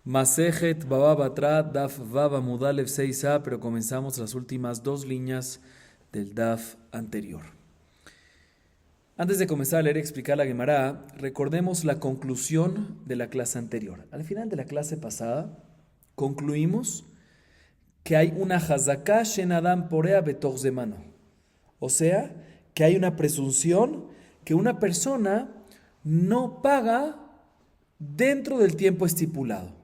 Masejet Baba Batra Daf Baba Mudalev 6a, pero comenzamos las últimas dos líneas del Daf anterior. Antes de comenzar a leer y explicar la Gemara, recordemos la conclusión de la clase anterior. Al final de la clase pasada, concluimos que hay una Hazaká Shenadam Porea Betoch Zemano. O sea, que hay una presunción que una persona no paga dentro del tiempo estipulado.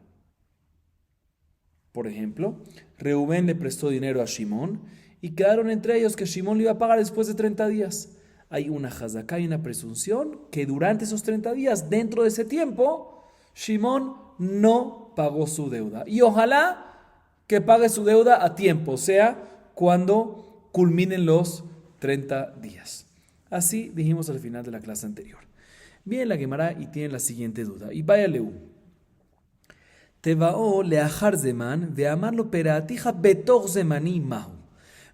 Por ejemplo, Reubén le prestó dinero a Shimón y quedaron entre ellos que Shimón le iba a pagar después de 30 días. Hay una hazaká y una presunción que durante esos 30 días, dentro de ese tiempo, Shimón no pagó su deuda. Y ojalá que pague su deuda a tiempo, o sea, cuando culminen los 30 días. Así dijimos al final de la clase anterior. Viene la Gemara y tiene la siguiente duda. Y vaya Leú. Tevao leachar zeman ve'amar peratija betoch zemani mahu.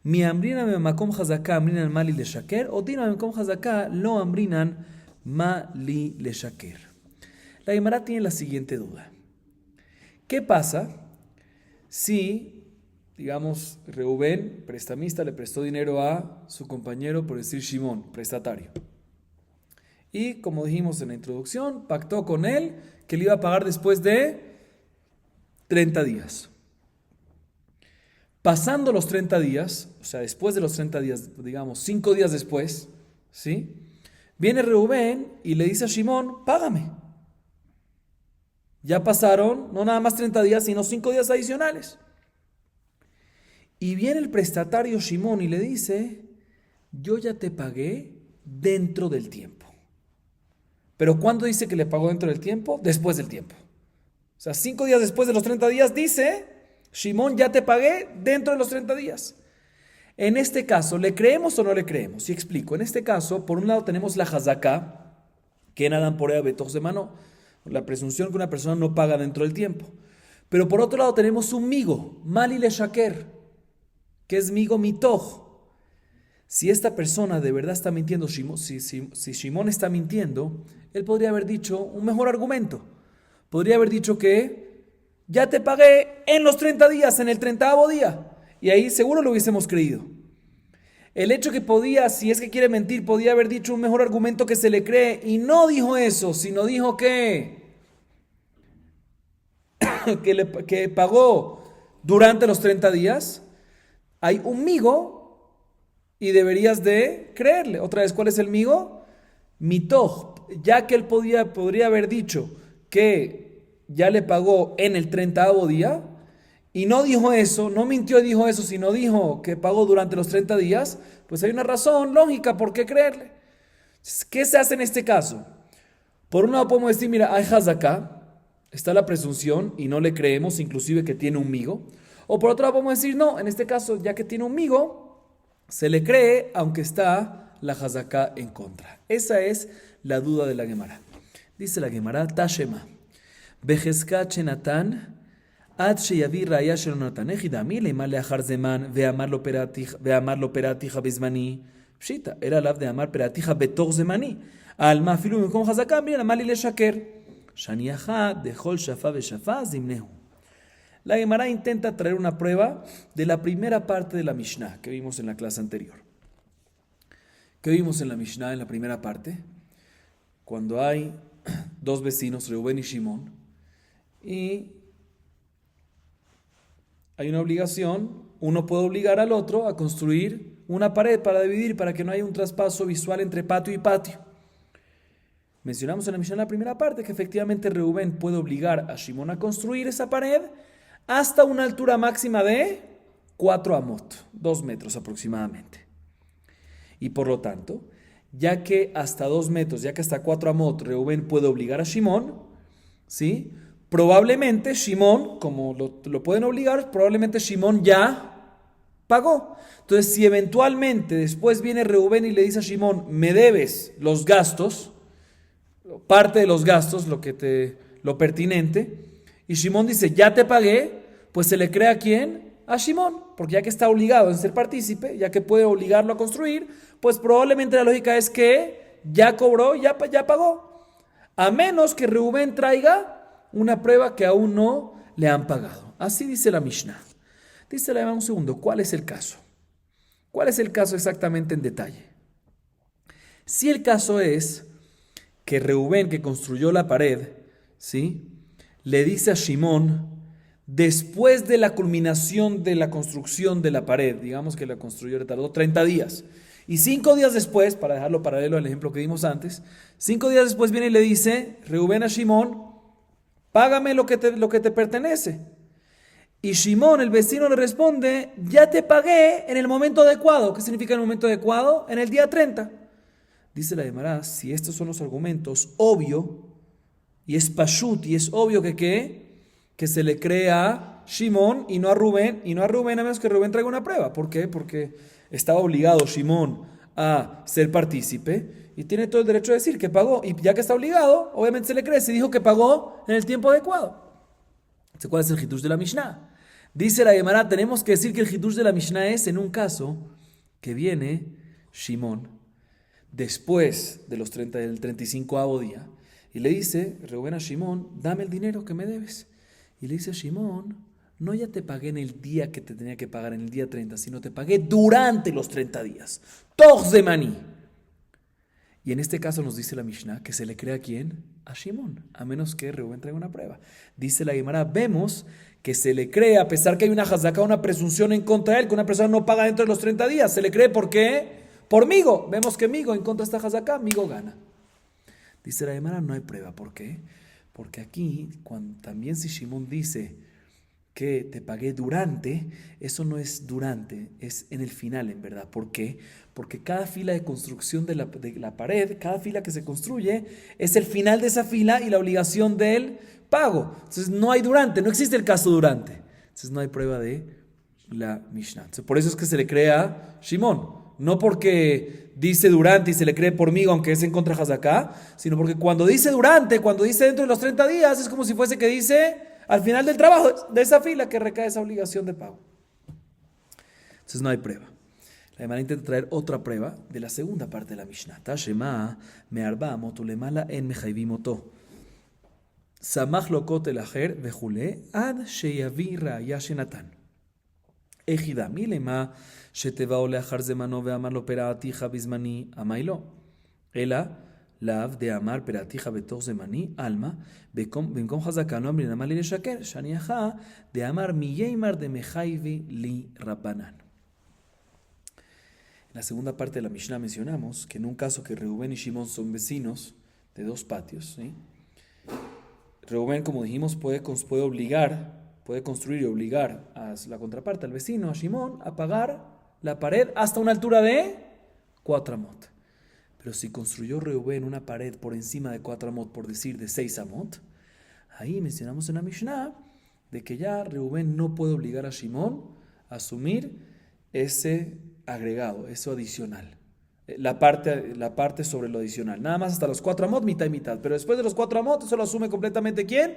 Mi amrinan memakom hazaká amrinan mali leshaker o tina memakom hazaká lo amrinan mali leshaker. La Gemara tiene la siguiente duda. ¿Qué pasa si, digamos, Reubén, prestamista, le prestó dinero a su compañero, por decir Shimón, prestatario? Y como dijimos en la introducción, pactó con él que le iba a pagar después de 30 días. Pasando los 30 días, o sea, después de los 30 días, digamos, 5 días después, ¿sí? Viene Reubén y le dice a Shimón, págame. Ya pasaron, no nada más 30 días, sino 5 días adicionales. Y viene el prestatario Shimón y le dice, yo ya te pagué dentro del tiempo. ¿Pero cuándo dice que le pagó dentro del tiempo? Después del tiempo. O sea, 5 días después de los 30 días dice, Shimón, ya te pagué dentro de los 30 días. En este caso, ¿le creemos o no le creemos? Y explico. En este caso, por un lado tenemos la hazaká, que en Adán Porea Betoch Zemano, la presunción que una persona no paga dentro del tiempo. Pero por otro lado tenemos un migo, mali leshaker, que es migo mitoch. Si esta persona de verdad está mintiendo, si Shimón está mintiendo, él podría haber dicho un mejor argumento. Podría haber dicho que ya te pagué en los 30 días, en el 30º día. Y ahí seguro lo hubiésemos creído. El hecho que podía, si es que quiere mentir, podía haber dicho un mejor argumento que se le cree. Y no dijo eso, sino dijo que pagó durante los 30 días. Hay un migo y deberías de creerle. Otra vez, ¿cuál es el migo? Mitoch, ya que él podría haber dicho que ya le pagó en el 30º día, y no dijo eso, no mintió y dijo eso, sino dijo que pagó durante los 30 días, pues hay una razón lógica por qué creerle. ¿Qué se hace en este caso? Por un lado podemos decir, mira, hay hazaká, está la presunción y no le creemos, inclusive que tiene un migo. O por otro lado podemos decir, no, en este caso, ya que tiene un migo, se le cree, aunque está la hazaká en contra. Esa es la duda de la Gemara. Dice la Gemara, Tashema, Bejezka Chenatan, Ad Sheyavi Raya Shelonatan, Ejidami, Leima Leachar Zeman, Veamar lo Peratija Bizmani, Pshita, era la de Amar Peratija Betoch Zemani, Alma Filu Mekom Hazaká, mira, Mali Leshaker, Shaniaha, Dejol Shafa Beshafa, Zimnehu. La Gemara intenta traer una prueba de la primera parte de la Mishnah que vimos en la clase anterior. ¿Qué vimos en la Mishnah en la primera parte? Cuando hay dos vecinos, Reubén y Shimón, y hay una obligación, uno puede obligar al otro a construir una pared para dividir, para que no haya un traspaso visual entre patio y patio. Mencionamos en la Mishnah en la primera parte que efectivamente Reubén puede obligar a Shimón a construir esa pared hasta una altura máxima de 4 amot, 2 metros aproximadamente. Y por lo tanto, ya que hasta 2 metros, ya que hasta 4 amot, Reubén puede obligar a Shimón, ¿sí? Probablemente Shimón, como lo pueden obligar, probablemente Shimón ya pagó. Entonces, si eventualmente después viene Reubén y le dice a Shimón, me debes los gastos, parte de los gastos, lo pertinente, y Shimón dice, ya te pagué, pues se le cree a ¿quién? A Shimón, porque ya que está obligado en ser partícipe, ya que puede obligarlo a construir, pues probablemente la lógica es que ya cobró, ya pagó. A menos que Reubén traiga una prueba que aún no le han pagado. Así dice la Mishnah. Dice la Gemara un segundo, ¿cuál es el caso? ¿Cuál es el caso exactamente en detalle? Si el caso es que Reubén, que construyó la pared, ¿sí?, le dice a Shimón, después de la culminación de la construcción de la pared, digamos que la construyó, le tardó 30 días, y 5 días después, para dejarlo paralelo al ejemplo que dimos antes, 5 días después viene y le dice Reubén a Shimón, págame lo que te pertenece. Y Shimón, el vecino, le responde, ya te pagué en el momento adecuado. ¿Qué significa el momento adecuado? En el día 30. Dice la Gemara, si estos son los argumentos, obvio, y es pashut, y es obvio que se le cree a Shimón y no a Rubén, a menos que Rubén traiga una prueba. ¿Por qué? Porque estaba obligado Shimón a ser partícipe y tiene todo el derecho de decir que pagó. Y ya que está obligado, obviamente se le cree, se dijo que pagó en el tiempo adecuado. ¿Cuál es el hitush de la Mishnah? Dice la Gemara, tenemos que decir que el hitush de la Mishnah es en un caso que viene Shimón después de los del 35º día y le dice Reubén a Shimón, dame el dinero que me debes. Y le dice a Shimón, no ya te pagué en el día que te tenía que pagar, en el día 30, sino te pagué durante los 30 días. Toch de maní. Y en este caso nos dice la Mishnah que se le cree a quién, a Shimón, a menos que Reubén traiga una prueba. Dice la Gemara, vemos que se le cree, a pesar que hay una hazaka, una presunción en contra de él, que una persona no paga dentro de los 30 días. Se le cree, ¿por qué? Por Migo. Vemos que Migo, en contra de esta hazaka, Migo gana. Dice la Gemara, no hay prueba. ¿Por qué? Porque aquí, también si Shimón dice que te pagué durante, eso no es durante, es en el final, en verdad. ¿Por qué? Porque cada fila de construcción de la pared, cada fila que se construye, es el final de esa fila y la obligación del pago. Entonces no hay durante, no existe el caso durante. Entonces no hay prueba de la Mishnah. Entonces, por eso es que se le cree a Shimón. No porque dice durante y se le cree por mí, aunque es en contra de Hazaká, sino porque cuando dice durante, cuando dice dentro de los 30 días, es como si fuese que dice al final del trabajo de esa fila que recae esa obligación de pago. Entonces no hay prueba. La Gemara intenta traer otra prueba de la segunda parte de la Mishnah. Tashema me'arba moto lemala en mechaivimoto. Samach lokot el ajer vejule ad sheyavi raya shenatan. Ejida milema שתבאו לאחר זמנו ואמר לו פרעתיך בזמני, אמי לא. אלא לאו דאמר פרעתיך בתוך זמני, עלמא, במקום חזקה לא אמרין אמר לי לשקר, שניחה דאמר מיימר דמחייבי לי רבנן. En la segunda parte de la Mishnah mencionamos que en un caso que Reubén y Shimón son vecinos de dos patios, ¿sí? Reubén, como dijimos, puede construir y obligar a la contraparte, al vecino, a Shimón, a pagar la pared hasta una altura de 4 amot. Pero si construyó Reubén una pared por encima de 4 amot, por decir de 6 amot, ahí mencionamos en la Mishnah de que ya Reubén no puede obligar a Shimón a asumir ese agregado, eso adicional. La parte sobre lo adicional. Nada más hasta los 4 amot, mitad y mitad. Pero después de los 4 amot, eso lo asume completamente ¿quién?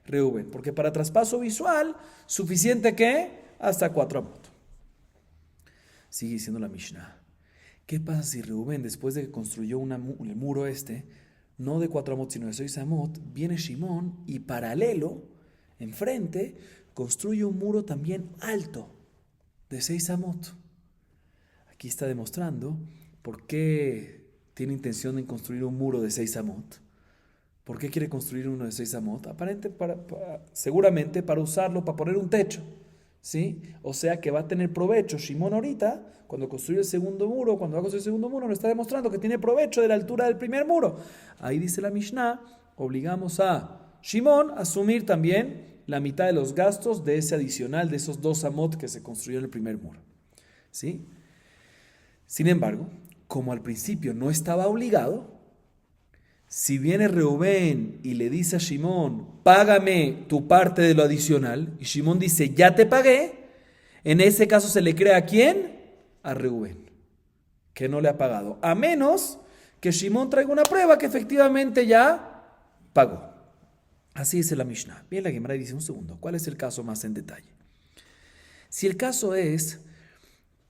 Reubén. Porque para traspaso visual, suficiente que hasta 4 amot. Sigue diciendo la Mishnah. ¿Qué pasa si Reubén, después de que construyó el muro no de 4 amot, sino de 6 amot, viene Shimón y paralelo, enfrente, construye un muro también alto, de 6 amot? Aquí está demostrando por qué tiene intención de construir un muro de 6 amot. ¿Por qué quiere construir uno de 6 amot? Seguramente para usarlo, para poner un techo. ¿Sí? O sea que va a tener provecho. Shimón ahorita, cuando construye el segundo muro, cuando va a construir el segundo muro, lo está demostrando que tiene provecho de la altura del primer muro. Ahí dice la Mishnah, obligamos a Shimón a asumir también la mitad de los gastos de ese adicional, de esos 2 amot que se construyó en el primer muro. ¿Sí? Sin embargo, como al principio no estaba obligado, si viene Reubén y le dice a Shimón, págame tu parte de lo adicional, y Shimón dice, ya te pagué, en ese caso se le cree ¿a quién? A Reubén, que no le ha pagado, a menos que Shimón traiga una prueba que efectivamente ya pagó. Así dice la Mishnah. Bien, la Gemara dice un segundo, ¿cuál es el caso más en detalle? Si el caso es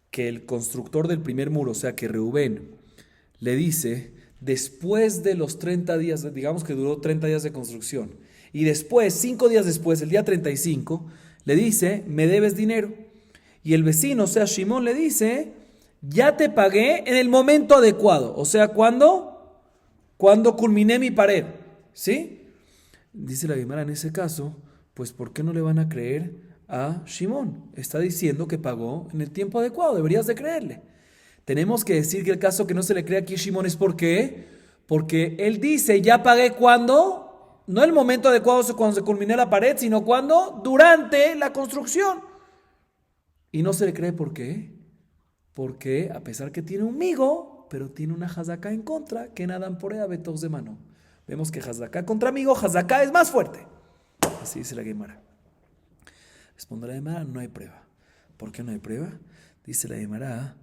que el constructor del primer muro, o sea que Reubén, le dice, después de los 30 días, digamos que duró 30 días de construcción, Y después, 5 días después, el día 35, le dice, me debes dinero. Y el vecino, o sea, Shimón, le dice, ya te pagué en el momento adecuado. O sea, ¿cuándo? Cuando culminé mi pared. ¿Sí? Dice la Gemara en ese caso, pues ¿por qué no le van a creer a Shimón? Está diciendo que pagó en el tiempo adecuado, deberías de creerle. Tenemos que decir que el caso que no se le cree aquí a Shimón es ¿por qué? Porque él dice, ya pagué cuando, no el momento adecuado cuando se culminó la pared, sino cuando, durante la construcción. Y no se le cree ¿por qué? Porque a pesar que tiene un migo, pero tiene una jazaká en contra, que nadan por betos de mano. Vemos que jazaká contra migo, jazaká es más fuerte. Así dice la Gemara. Responde la Gemara, no hay prueba. ¿Por qué no hay prueba? Dice la Gemara,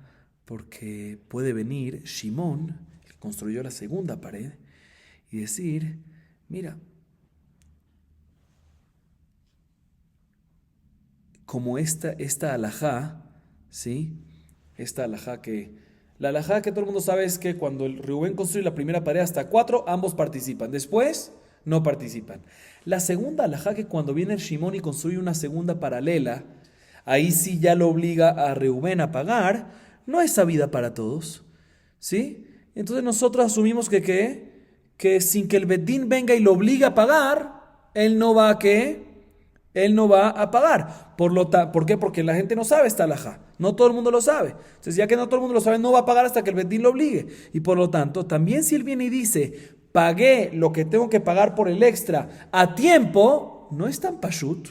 porque puede venir Shimón, que construyó la segunda pared, y decir, mira, como esta alajá, ¿sí? Esta alajá la alajá que todo el mundo sabe es que cuando el Rubén construye la primera pared hasta 4, ambos participan. Después, no participan. La segunda alajá que cuando viene el Shimón y construye una segunda paralela, ahí sí ya lo obliga a Reuben a pagar, no es sabida para todos, ¿sí? Entonces nosotros asumimos que sin que el Bedín venga y lo obligue a pagar, él no va a él no va a pagar. ¿Por qué? Porque la gente no sabe esta alajá. No todo el mundo lo sabe. Entonces, ya que no todo el mundo lo sabe, no va a pagar hasta que el Bedín lo obligue. Y por lo tanto, también si él viene y dice, pagué lo que tengo que pagar por el extra a tiempo, no es tan pashut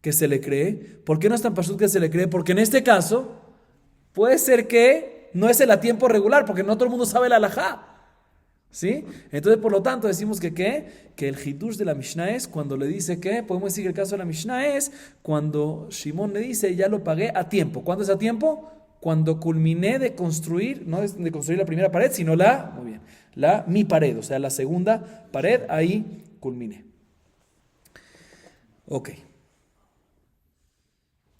que se le cree. ¿Por qué no es tan pashut que se le cree? Porque en este caso, puede ser que no es el a tiempo regular, porque no todo el mundo sabe la alajá. ¿Sí? Entonces, por lo tanto, decimos que el hitush de la Mishnah es cuando le dice que, podemos decir que el caso de la Mishnah es cuando Shimón le dice, ya lo pagué a tiempo. ¿Cuándo es a tiempo? Cuando culminé de construir, no de construir la primera pared, sino mi pared, o sea, la segunda pared, ahí culminé. Ok.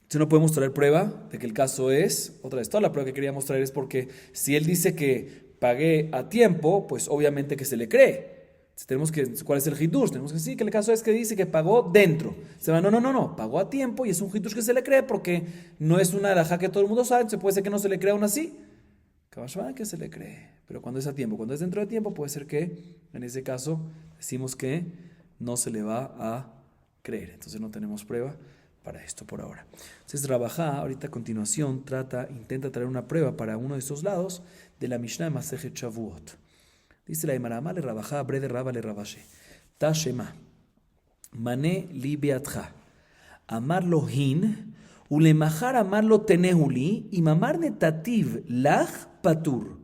Si no podemos traer prueba de que el caso es, otra vez, toda la prueba que queríamos traer es porque si él dice que pagué a tiempo, pues obviamente que se le cree. ¿Cuál es el hitush? Tenemos que decir que el caso es que dice que pagó dentro. No, pagó a tiempo y es un hitush que se le cree porque no es una alajá que todo el mundo sabe, entonces puede ser que no se le crea aún así. Que se le cree, pero cuando es a tiempo, cuando es dentro de tiempo, puede ser que en ese caso decimos que no se le va a creer. Entonces no tenemos prueba para esto por ahora. Entonces Rabajá, ahorita a continuación, intenta traer una prueba para uno de estos lados de la Mishnah de Masejet Shavuot. Dice la Gemara, le Rabajá, brede Raba le Rabashe. Ta Shema, Mané li beatcha, amar lo hin, ulemachar amar lo tenehuli, y mamar netativ lach patur.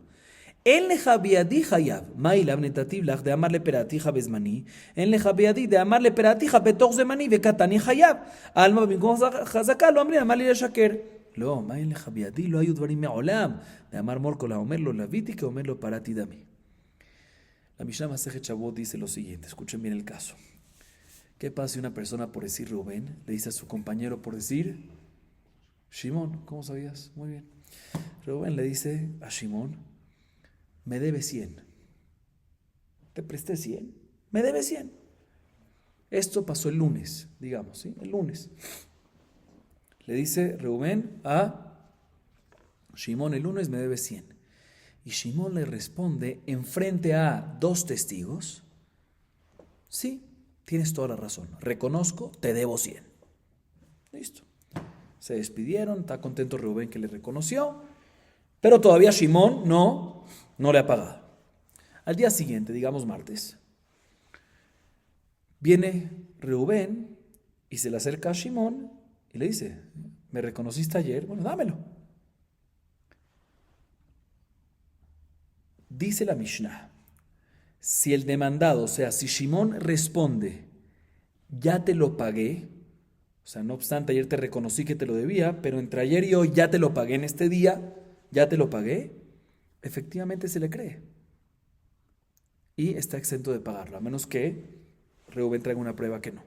En leja biadi hayab, mailav netativ lach de amarle peratija bezmani, en leja biadi de amarle peratija betoch zemani vekatani hayab, alma במקום חזקה לא אמרי אמר לי לשקר. לא, מה אין לך בידי? לא היו דברים מעולם. ואמר מורקולה, אומר לו לביתי, que אומר לו פרעתי דמי. La Mishnah Masejet Shavuot dice lo siguiente, escuchen bien el caso. ¿Qué pasa si una persona por decir Rubén le dice a su compañero por decir Shimón? ¿Cómo sabías? Muy bien. Rubén le dice a Shimón, me debe 100. Te presté 100. Me debe 100. Esto pasó el lunes, digamos, ¿sí? El lunes. Le dice Rubén a Shimón, el lunes me debe 100. Y Shimón le responde enfrente a 2 testigos, sí, tienes toda la razón, reconozco, te debo 100. Listo. Se despidieron, está contento Rubén que le reconoció, pero todavía Shimón no le ha pagado. Al día siguiente, digamos martes, viene Rubén y se le acerca a Shimón y le dice, ¿me reconociste ayer? Bueno, dámelo. Dice la Mishnah, si el demandado, o sea, si Shimón responde, ya te lo pagué, o sea, no obstante, ayer te reconocí que te lo debía, pero entre ayer y hoy ya te lo pagué en este día, ya te lo pagué, efectivamente se le cree. Y está exento de pagarlo, a menos que Reuben traiga una prueba que no.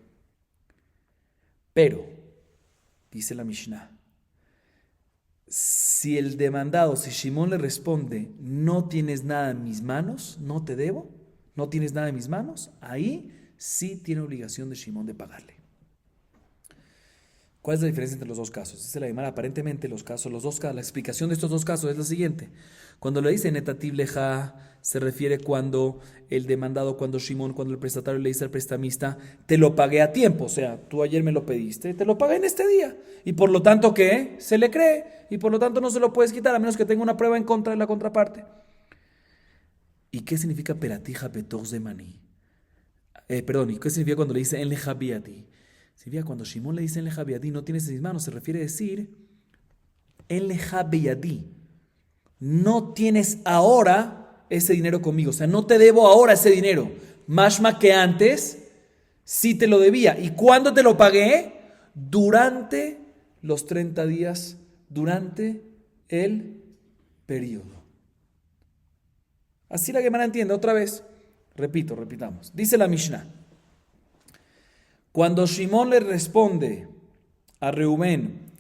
Pero, dice la Mishnah, si el demandado, si Shimón le responde, no tienes nada en mis manos, no te debo, no tienes nada en mis manos, ahí sí tiene obligación de Shimón de pagarle. ¿Cuál es la diferencia entre los dos casos? Dice la Gemara, aparentemente la explicación de estos dos casos es la siguiente. Cuando le dice netativ leja, se refiere cuando el demandado, cuando Shimón, cuando el prestatario le dice al prestamista, te lo pagué a tiempo, o sea, tú ayer me lo pediste, te lo pagué en este día. Y por lo tanto, ¿qué? Se le cree, y por lo tanto no se lo puedes quitar, a menos que tenga una prueba en contra de la contraparte. ¿Y qué significa peratija petos de maní? ¿Y qué significa cuando le dice en leja biati? Significa cuando Shimón le dice en leja biati, no tienes en mis manos, se refiere a decir en leja biati. No tienes ahora ese dinero conmigo, o sea, no te debo ahora ese dinero. Mashma que antes sí te lo debía. ¿Y cuándo te lo pagué? Durante los 30 días, durante el periodo. Así la Gemara entiende, otra vez. Repitamos. Dice la Mishnah. Cuando Shimón le responde a Reubén,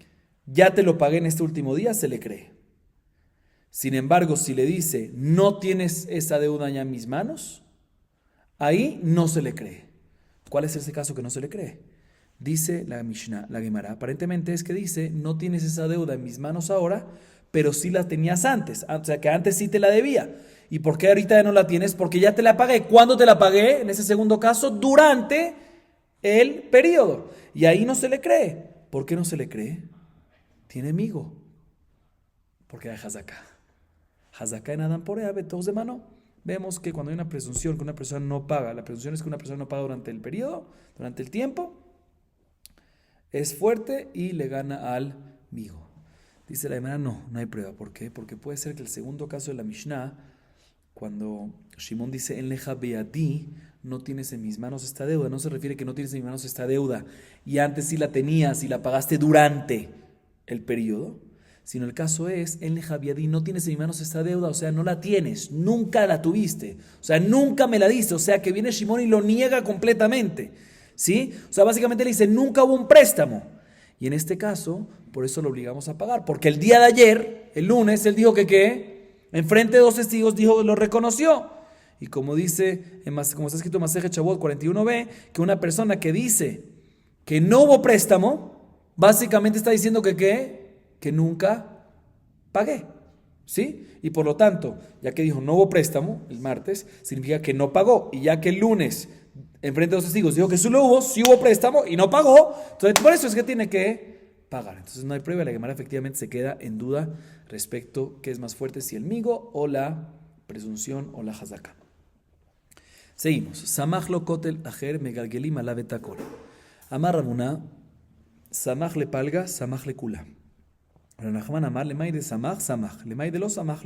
ya te lo pagué en este último día, se le cree. Sin embargo, si le dice, no tienes esa deuda ya en mis manos, ahí no se le cree. ¿Cuál es ese caso que no se le cree? Dice la Mishnah, la Gemara, aparentemente es que dice, no tienes esa deuda en mis manos ahora, pero sí la tenías antes, o sea que antes sí te la debía. ¿Y por qué ahorita ya no la tienes? Porque ya te la pagué. ¿Cuándo te la pagué? En ese segundo caso, durante el periodo. Y ahí no se le cree. ¿Por qué no se le cree? Tiene amigo. Porque hay Hazaká. Hazaká en Adán Porea, todos de mano. Vemos que cuando hay una presunción que una persona no paga, la presunción es que una persona no paga durante el periodo, durante el tiempo, es fuerte y le gana al amigo. Dice la Gemara, no hay prueba. ¿Por qué? Porque puede ser que el segundo caso de la Mishnah, cuando Shimón dice en leja beati, no tienes en mis manos esta deuda, no se refiere que no tienes en mis manos esta deuda y antes sí la tenías y la pagaste durante el periodo, sino el caso es en leja beati, no tienes en mis manos esta deuda, o sea, no la tienes, nunca la tuviste, o sea, nunca me la diste, o sea, que viene Shimón y lo niega completamente, ¿sí? O sea, básicamente le dice, nunca hubo un préstamo. Y en este caso, por eso lo obligamos a pagar, porque el día de ayer, el lunes, él dijo que ¿qué? Enfrente de dos testigos dijo, lo reconoció. Y como dice, como está escrito en Masejet Shavuot 41b, que una persona que dice que no hubo préstamo, básicamente está diciendo que ¿qué? Que nunca pagué. ¿Sí? Y por lo tanto, ya que dijo no hubo préstamo el martes, significa que no pagó. Y ya que el lunes, enfrente de dos testigos, dijo que sí lo hubo, sí hubo préstamo y no pagó, entonces por eso es que tiene que pagar. Entonces no hay prueba, la Gemara efectivamente se queda en duda respecto qué es más fuerte, si el migo o la presunción o la hazaká. Seguimos. Samach lo kotel ajer megalgelim ala betakol. Amar Rabuna, samach le palga, samach le kula. Ranachman amar lemay de samach, lemay de lo samach.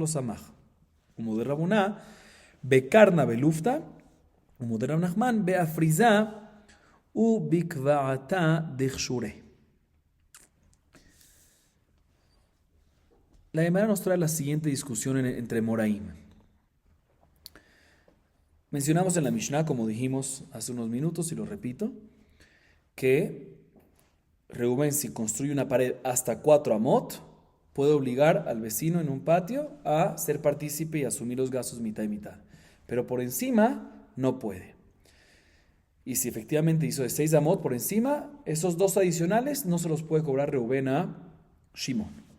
Como de Rabuna, bekarna belufta, como de Ranachman, beafriza u bikvaata dechshure. La Gemara nos trae la siguiente discusión entre Moraim. Mencionamos en la Mishnah, como dijimos hace unos minutos, y lo repito, que Reubén, si construye una pared hasta 4 amot, puede obligar al vecino en un patio a ser partícipe y asumir los gastos mitad y mitad. Pero por encima no puede. Y si efectivamente hizo de 6 amot por encima, esos 2 adicionales no se los puede cobrar Reubén a Shimón.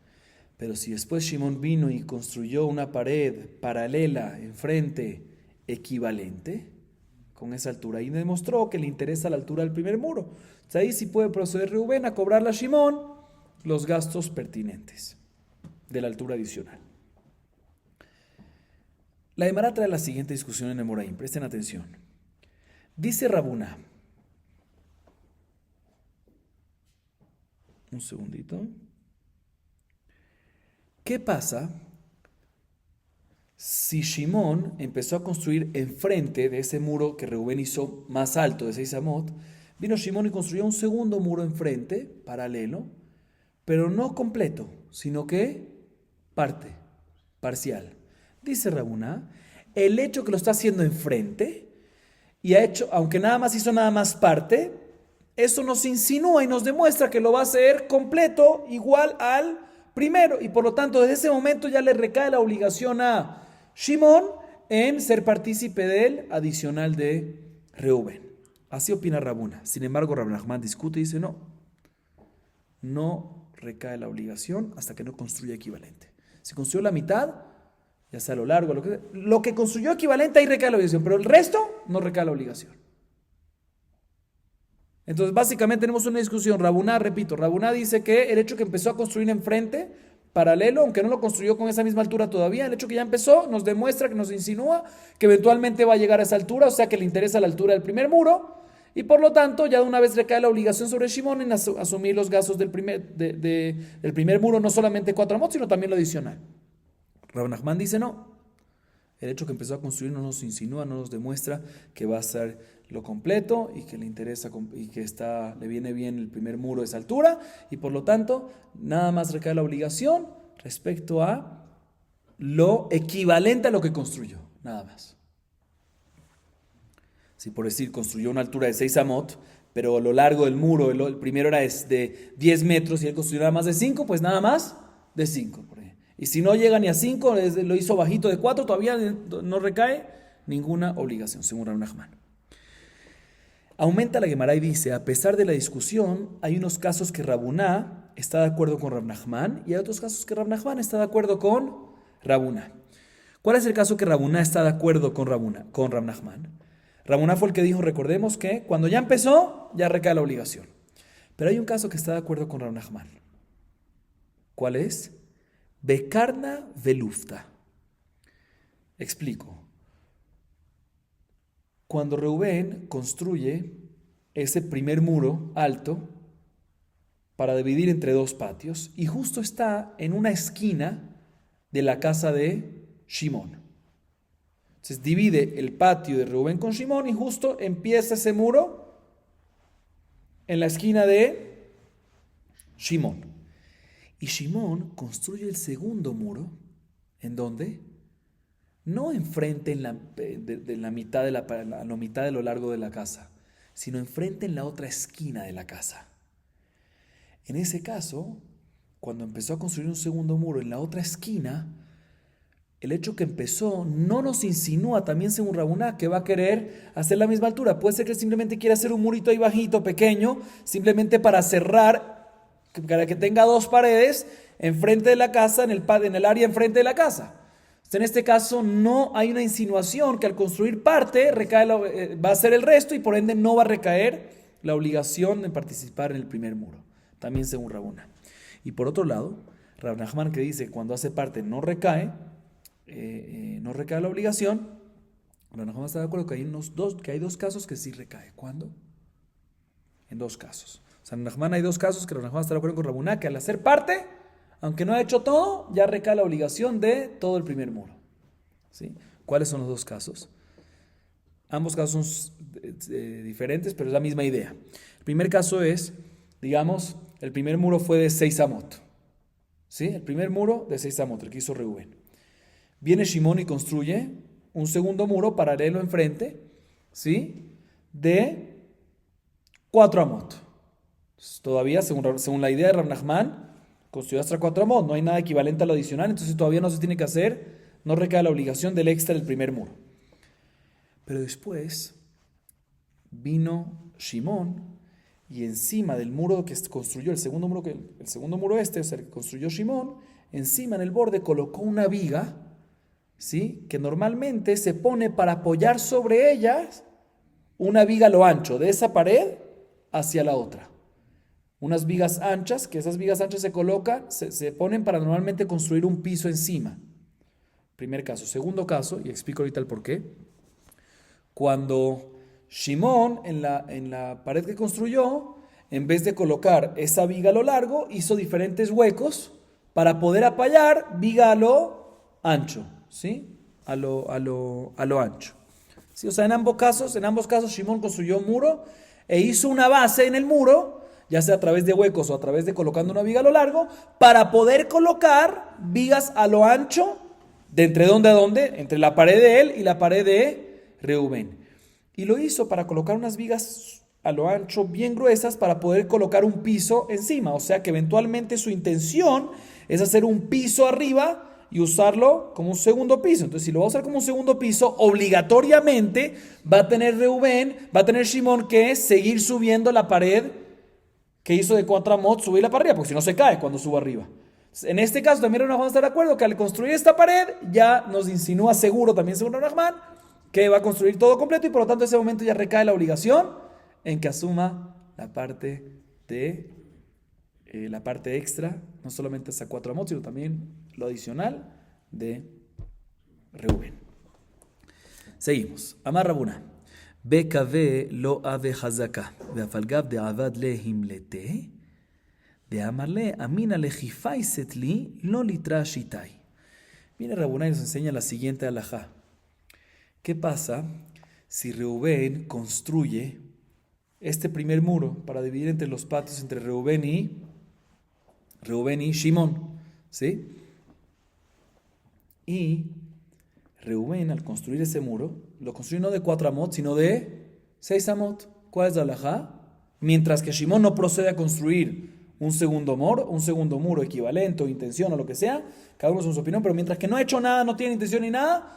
Pero si después Shimón vino y construyó una pared paralela, enfrente, equivalente, con esa altura, y demostró que le interesa la altura del primer muro, entonces ahí sí puede proceder Reubén a cobrarle a Shimón los gastos pertinentes de la altura adicional. La Gemara trae la siguiente discusión en el Moraim, presten atención. Dice Rabuna, un segundito. ¿Qué pasa si Shimón empezó a construir enfrente de ese muro que Reubén hizo más alto de 6 amot? Vino Shimón y construyó un segundo muro enfrente, paralelo, pero no completo, sino que parcial. Dice Rabuna, el hecho que lo está haciendo enfrente y ha hecho, aunque nada más hizo nada más parte, eso nos insinúa y nos demuestra que lo va a hacer completo, igual al primero, y por lo tanto desde ese momento ya le recae la obligación a Shimón en ser partícipe del adicional de Reubén. Así opina Rabuna. Sin embargo, Rab Nachman discute y dice, no recae la obligación hasta que no construya equivalente. Si construyó la mitad, ya sea a lo largo, lo que construyó equivalente, ahí recae la obligación, pero el resto no recae la obligación. Entonces, básicamente tenemos una discusión. Rabuna dice que el hecho que empezó a construir enfrente, paralelo, aunque no lo construyó con esa misma altura todavía, el hecho que ya empezó nos demuestra, que nos insinúa que eventualmente va a llegar a esa altura, o sea que le interesa la altura del primer muro, y por lo tanto ya de una vez recae la obligación sobre Shimon en asumir los gastos del primer muro, no solamente 4 amot, sino también lo adicional. Rab Nachman dice no. El hecho que empezó a construir no nos insinúa, no nos demuestra que va a ser lo completo y que le interesa y que le viene bien el primer muro de esa altura, y por lo tanto nada más recae la obligación respecto a lo equivalente a lo que construyó, nada más. Si por decir construyó una altura de 6 amot, pero a lo largo del muro el primero era de 10 metros y él construyó nada más de 5, pues nada más de 5. Y si no llega ni a 5, lo hizo bajito de 4, todavía no recae ninguna obligación, según Rab Nachman. Aumenta la Gemara y dice, a pesar de la discusión, hay unos casos que Rabuna está de acuerdo con Rab Nachman y hay otros casos que Rab Nachman está de acuerdo con Rabuna. ¿Cuál es el caso que Rabuna está de acuerdo con Rab Nachman? Rabuna fue el que dijo, recordemos que cuando ya empezó, ya recae la obligación. Pero hay un caso que está de acuerdo con Rab Nachman. ¿Cuál es? Bekarna velufta. Explico. Cuando Reubén construye ese primer muro alto para dividir entre 2 patios y justo está en una esquina de la casa de Shimón. Entonces divide el patio de Reubén con Shimón y justo empieza ese muro en la esquina de Shimón. Y Shimón construye el segundo muro, ¿en dónde? No enfrente en la mitad de lo largo de la casa, sino enfrente en la otra esquina de la casa. En ese caso, cuando empezó a construir un segundo muro en la otra esquina, el hecho que empezó no nos insinúa, también según Rabuna, que va a querer hacer la misma altura. Puede ser que él simplemente quiera hacer un murito ahí bajito, pequeño, simplemente para cerrar, para que tenga 2 paredes enfrente de la casa, en el área enfrente de la casa. En este caso no hay una insinuación que al construir parte va a ser el resto y por ende no va a recaer la obligación de participar en el primer muro, también según Rabuna. Y por otro lado, Rab Nachman, que dice cuando hace parte no recae la obligación, Rab Nachman está de acuerdo que hay 2 casos que sí recae. ¿Cuándo? En 2 casos. O sea, en Nachman hay 2 casos que Rab Nachman está de acuerdo con Rabuna, que al hacer parte, aunque no ha hecho todo, ya recae la obligación de todo el primer muro. ¿Sí? ¿Cuáles son los 2 casos? Ambos casos son diferentes, pero es la misma idea. El primer caso es, digamos, el primer muro fue de 6 amot. ¿Sí? El primer muro de 6 amot, el que hizo Reubén. Viene Shimón y construye un segundo muro paralelo enfrente, ¿sí? De 4 amot. Entonces, todavía, según la idea de Rab Nachman, construyó hasta 4 amot, no hay nada equivalente a lo adicional, entonces todavía no se tiene que hacer, no recae la obligación del extra del primer muro. Pero después vino Shimón y encima del muro que construyó, el segundo muro o sea, que construyó Shimón, encima en el borde colocó una viga, ¿sí? Que normalmente se pone para apoyar sobre ellas una viga a lo ancho, de esa pared hacia la otra. Unas vigas anchas, que esas vigas anchas se ponen para normalmente construir un piso encima. Primer caso. Segundo caso, y explico ahorita el porqué. Cuando Shimón, en la pared que construyó, en vez de colocar esa viga a lo largo, hizo diferentes huecos para poder apoyar viga a lo ancho, ¿sí? A lo ancho. ¿Sí? O sea, en ambos casos, Shimón construyó un muro e hizo una base en el muro, ya sea a través de huecos o a través de colocando una viga a lo largo, para poder colocar vigas a lo ancho, ¿de entre dónde a dónde? Entre la pared de él y la pared de Reubén. Y lo hizo para colocar unas vigas a lo ancho bien gruesas para poder colocar un piso encima. O sea que eventualmente su intención es hacer un piso arriba y usarlo como un segundo piso. Entonces, si lo va a usar como un segundo piso, obligatoriamente va a tener Reubén, va a tener Shimón que seguir subiendo la pared que hizo de 4 amot, subirla para arriba, porque si no se cae cuando suba arriba. En este caso también Rahman está de acuerdo que al construir esta pared ya nos insinúa seguro, también según Rahman, que va a construir todo completo y por lo tanto en ese momento ya recae la obligación en que asuma la parte extra, no solamente hasta 4 amot, sino también lo adicional de Reubén. Seguimos. Amar Rabuna. Bekave lo ave hazaka. Veafalgav de avad lehim lete. De amarle amina lejifai setli lo litra shitai. Viene Rabuna y nos enseña la siguiente alajá. ¿Qué pasa si Reubén construye este primer muro para dividir entre los patios entre Reubén y Shimón? ¿Sí? Y Reubén, al construir ese muro, lo construye no de 4 amot, sino de 6 amot. ¿Cuál es la halajá? Mientras que Shimón no procede a construir un segundo muro equivalente o intención o lo que sea, cada uno con su opinión, pero mientras que no ha hecho nada, no tiene intención ni nada,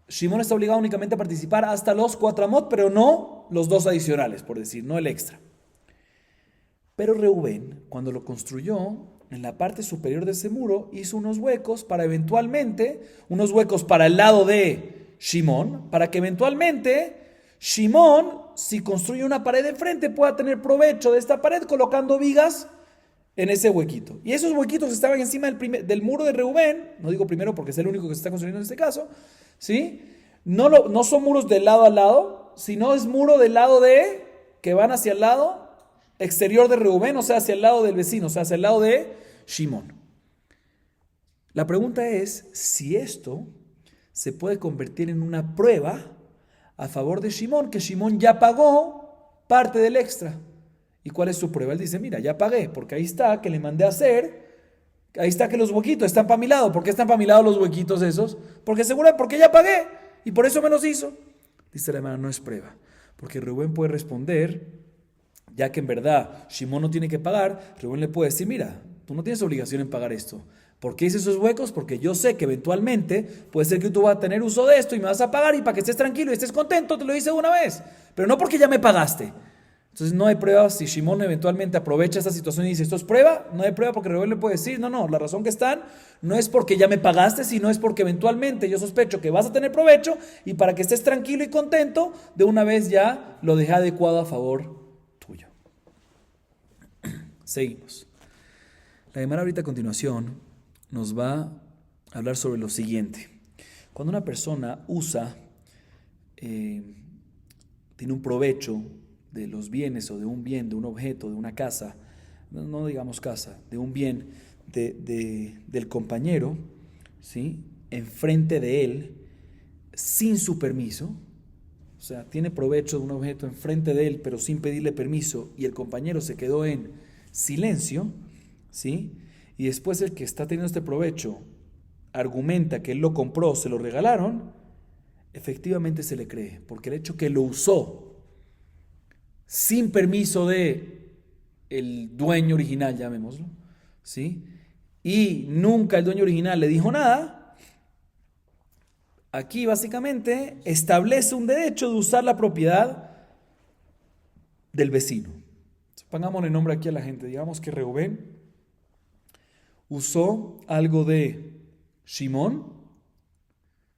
Shimón está obligado únicamente a participar hasta los 4 amot, pero no los 2 adicionales, por decir, no el extra. Pero Reubén, cuando lo construyó, en la parte superior de ese muro, hizo unos huecos para el lado de Shimón, para que eventualmente Shimón, si construye una pared de frente, pueda tener provecho de esta pared colocando vigas en ese huequito. Y esos huequitos estaban encima del muro de Reubén, no digo primero porque es el único que se está construyendo en este caso, ¿sí? No son muros de lado a lado, sino es muro del lado que van hacia el lado exterior de Reubén, o sea, hacia el lado del vecino, o sea, hacia el lado de Shimón. La pregunta es si esto se puede convertir en una prueba a favor de Shimón, que Shimón ya pagó parte del extra. ¿Y cuál es su prueba? Él dice, mira, ya pagué, porque ahí está que le mandé a hacer, ahí está que los huequitos están para mi lado. ¿Por qué están para mi lado los huequitos esos? Porque ya pagué y por eso me los hizo. Dice la hermana, no es prueba, porque Reubén puede responder, ya que en verdad Shimón no tiene que pagar, Reubén le puede decir, mira, tú no tienes obligación en pagar esto. ¿Por qué hice esos huecos? Porque yo sé que eventualmente puede ser que tú vas a tener uso de esto y me vas a pagar y para que estés tranquilo y estés contento te lo hice una vez, pero no porque ya me pagaste. Entonces no hay prueba. Si Shimón eventualmente aprovecha esta situación y dice, ¿esto es prueba? No hay prueba porque Reubén le puede decir, no, la razón que están no es porque ya me pagaste, sino es porque eventualmente yo sospecho que vas a tener provecho y para que estés tranquilo y contento, de una vez ya lo dejé adecuado a favor tuyo. Seguimos. La Gemara ahorita a continuación nos va a hablar sobre lo siguiente. Cuando una persona tiene un provecho de los bienes o de un bien, de un objeto, de una casa, no digamos casa, de un bien del compañero, ¿sí? Enfrente de él, sin su permiso, o sea, tiene provecho de un objeto enfrente de él, pero sin pedirle permiso, y el compañero se quedó en silencio, ¿sí? Y después el que está teniendo este provecho argumenta que él lo compró, se lo regalaron, efectivamente se le cree, porque el hecho que lo usó sin permiso de el dueño original, llamémoslo, ¿sí? Y nunca el dueño original le dijo nada, aquí básicamente establece un derecho de usar la propiedad del vecino. Pongámosle nombre aquí a la gente, digamos que Reubén usó algo de Shimón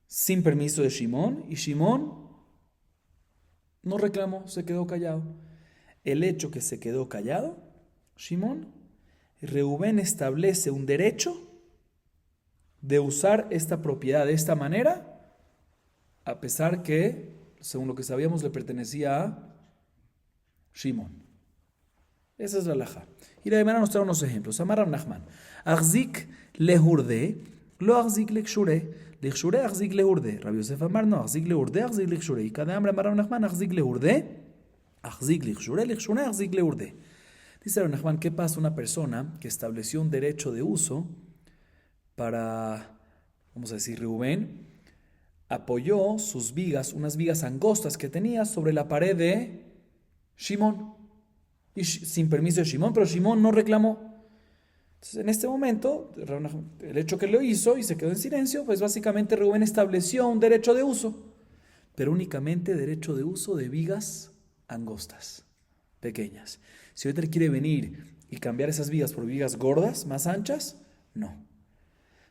sin permiso de Shimón y Shimón no reclamó, se quedó callado. El hecho que se quedó callado, Shimón, Reubén establece un derecho de usar esta propiedad de esta manera, a pesar que, según lo que sabíamos, le pertenecía a Shimón. Esa es la halajá. Y la Gemara nos trae unos ejemplos. Amar Rav Nachman, Achzik lehurde, lo achzik lekshureh. Lekshureh achzik lehurde. Rabbi Yosef amar no, achzik lehurde, achzik lekshureh. Y cada hambre amar Rav Nachman, achzik lehurde, achzik lekshureh, lekshureh, achzik lehurde. Dice Rav Nachman, ¿qué pasa una persona que estableció un derecho de uso para, vamos a decir, Reubén apoyó sus vigas, unas vigas angostas que tenía sobre la pared de Shimón? Y sin permiso de Shimón, pero Shimón no reclamó. Entonces, en este momento, el hecho que lo hizo y se quedó en silencio, pues básicamente Reuben estableció un derecho de uso, pero únicamente derecho de uso de vigas angostas, pequeñas. Si ahorita él quiere venir y cambiar esas vigas por vigas gordas, más anchas, no.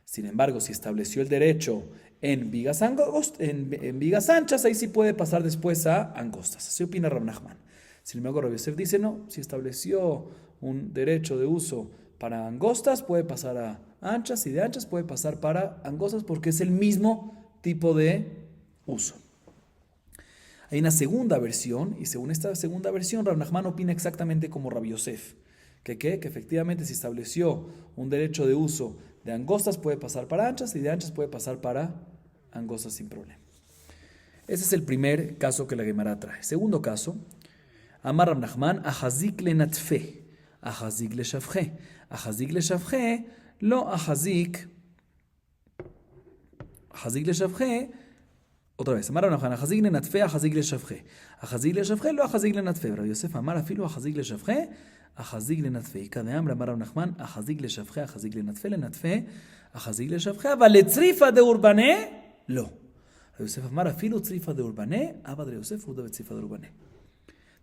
Sin embargo, si estableció el derecho en vigas, en vigas anchas, ahí sí puede pasar después a angostas. Así opina Rav Nachman. Sin embargo, Rav Yosef dice no, si estableció un derecho de uso para angostas, puede pasar a anchas, y de anchas puede pasar para angostas porque es el mismo tipo de uso. Hay una segunda versión, y según esta segunda versión, Rav Nachman opina exactamente como Rav Yosef. Que efectivamente se estableció un derecho de uso de angostas, puede pasar para anchas, y de anchas puede pasar para angostas sin problema. Ese es el primer caso que la Gemara trae. Segundo caso, Amar Rav Nachman, ahazik le natfe, ahazik le shavche, ahazik le shavche, lo ahazik le shavche. Otra vez, Amar Rav Nachman, ahazik le natfe, ahazik le shavche, ahazik le shavche, lo ahazik le natfe. Rav Yosef Amar afilo ahazik le shavche, ahazik le natfe. Y cada hambre, Amar Rav Nachman, ahazik le shavche, ahazik le natfe, ahazik le shavche, אבל לצריפה דאורבנה, לא. רב יוסף אמר אפילו צריפה דאורבנה, אבל רב יוסף הוא בצריפה דאורבנה.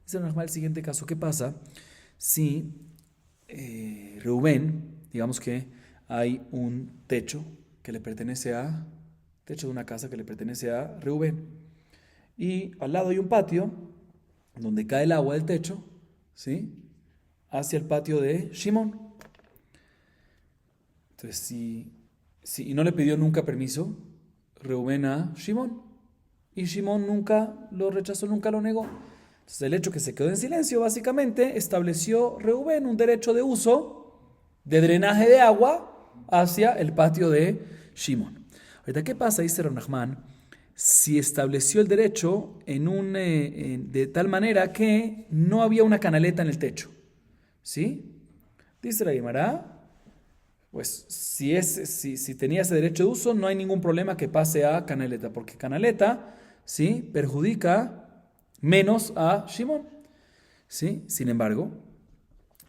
Dice Rav Nachman el siguiente caso, ¿qué pasa si Reuben, digamos que hay un techo que le pertenece a, techo de una casa que le pertenece a Reuben, y al lado hay un patio donde cae el agua del techo, ¿sí?, hacia el patio de Shimon? Entonces, si y no le pidió nunca permiso Reuben a Shimon, y Shimon nunca lo rechazó, nunca lo negó. Entonces, el hecho que se quedó en silencio, básicamente, estableció Reuben un derecho de uso de drenaje de agua hacia el patio de Shimon. Ahorita, ¿qué pasa? Dice Rav Nachman, si estableció el derecho de tal manera que no había una canaleta en el techo, ¿sí? Dice la Gemara, pues si tenía ese derecho de uso, no hay ningún problema que pase a canaleta, porque canaleta, ¿sí?, perjudica menos a Shimon, ¿sí? Sin embargo,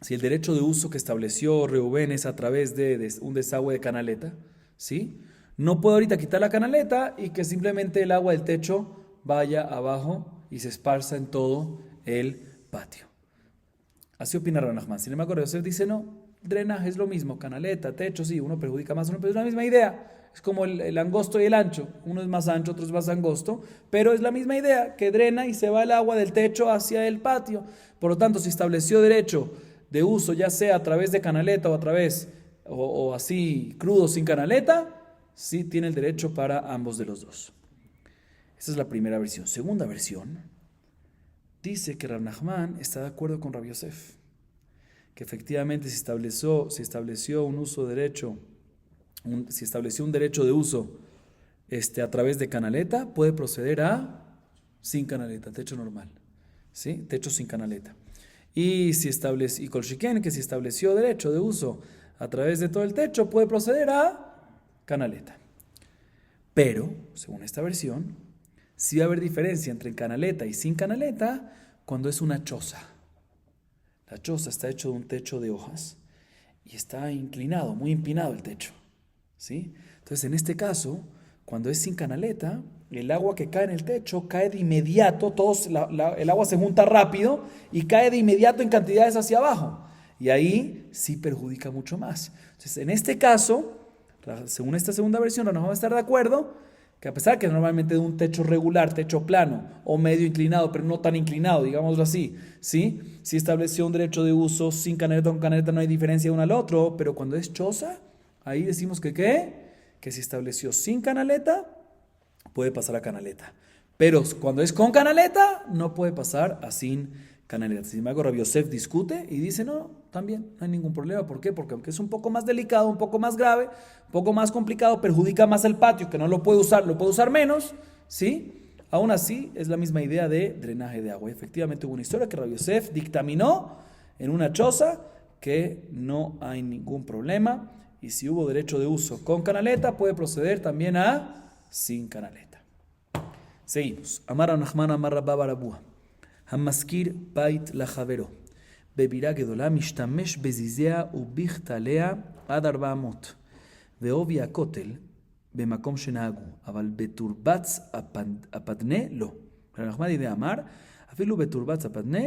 si el derecho de uso que estableció Reuben es a través de un desagüe de canaleta, ¿sí?, no puedo ahorita quitar la canaleta y que simplemente el agua del techo vaya abajo y se esparza en todo el patio. Así opina Rav Nachman. Sin embargo, Yosef dice no, drenaje es lo mismo, canaleta, techo, sí, uno perjudica más, pero es la misma idea. Es como el angosto y el ancho. Uno es más ancho, otro es más angosto, pero es la misma idea, que drena y se va el agua del techo hacia el patio. Por lo tanto, si estableció derecho de uso, ya sea a través de canaleta o a través, o así crudo sin canaleta, sí tiene el derecho para ambos de los dos. Esa es la primera versión. Segunda versión, dice que Rav Nachman está de acuerdo con Rav Yosef, que efectivamente si estableció un uso derecho, si estableció un derecho de uso a través de canaleta, puede proceder a sin canaleta, techo normal, ¿sí?, techo sin canaleta. Y Kolshiken, que si estableció derecho de uso a través de todo el techo, puede proceder a canaleta. Pero, según esta versión, sí va a haber diferencia entre canaleta y sin canaleta cuando es una choza. La choza está hecho de un techo de hojas y está inclinado, muy empinado el techo, ¿sí? Entonces, en este caso, cuando es sin canaleta, el agua que cae en el techo cae de inmediato, el agua se junta rápido y cae de inmediato en cantidades hacia abajo. Y ahí sí perjudica mucho más. Entonces, en este caso, según esta segunda versión, no vamos a estar de acuerdo que a pesar que normalmente de un techo regular, techo plano o medio inclinado, pero no tan inclinado, digámoslo así, ¿sí?, si estableció un derecho de uso sin canaleta o con canaleta no hay diferencia de uno al otro, pero cuando es choza, ahí decimos que si estableció sin canaleta, puede pasar a canaleta. Pero cuando es con canaleta, no puede pasar a sin canaleta. Sin embargo, Rav Yosef discute y dice, no, también no hay ningún problema. ¿Por qué? Porque aunque es un poco más delicado, un poco más grave, un poco más complicado, perjudica más el patio, que no lo puede usar menos, ¿sí? Aún así, es la misma idea de drenaje de agua. Efectivamente, hubo una historia que Rav Yosef dictaminó en una choza que no hay ningún problema. Y si hubo derecho de uso con canaleta, puede proceder también a sin canaleta. Seguimos. Amar Rav Nachman, Amar Rabba bar Abúa. Hamaskir bait lajavero. בבירה גדולה, משתמש בזיזיה וביכתליה עד 400. ועובי הכותל במקום שנהגו, אבל בתורבץ הפדנה לא. רב נחמן יהודה אמר, אפילו בתורבץ הפדנה,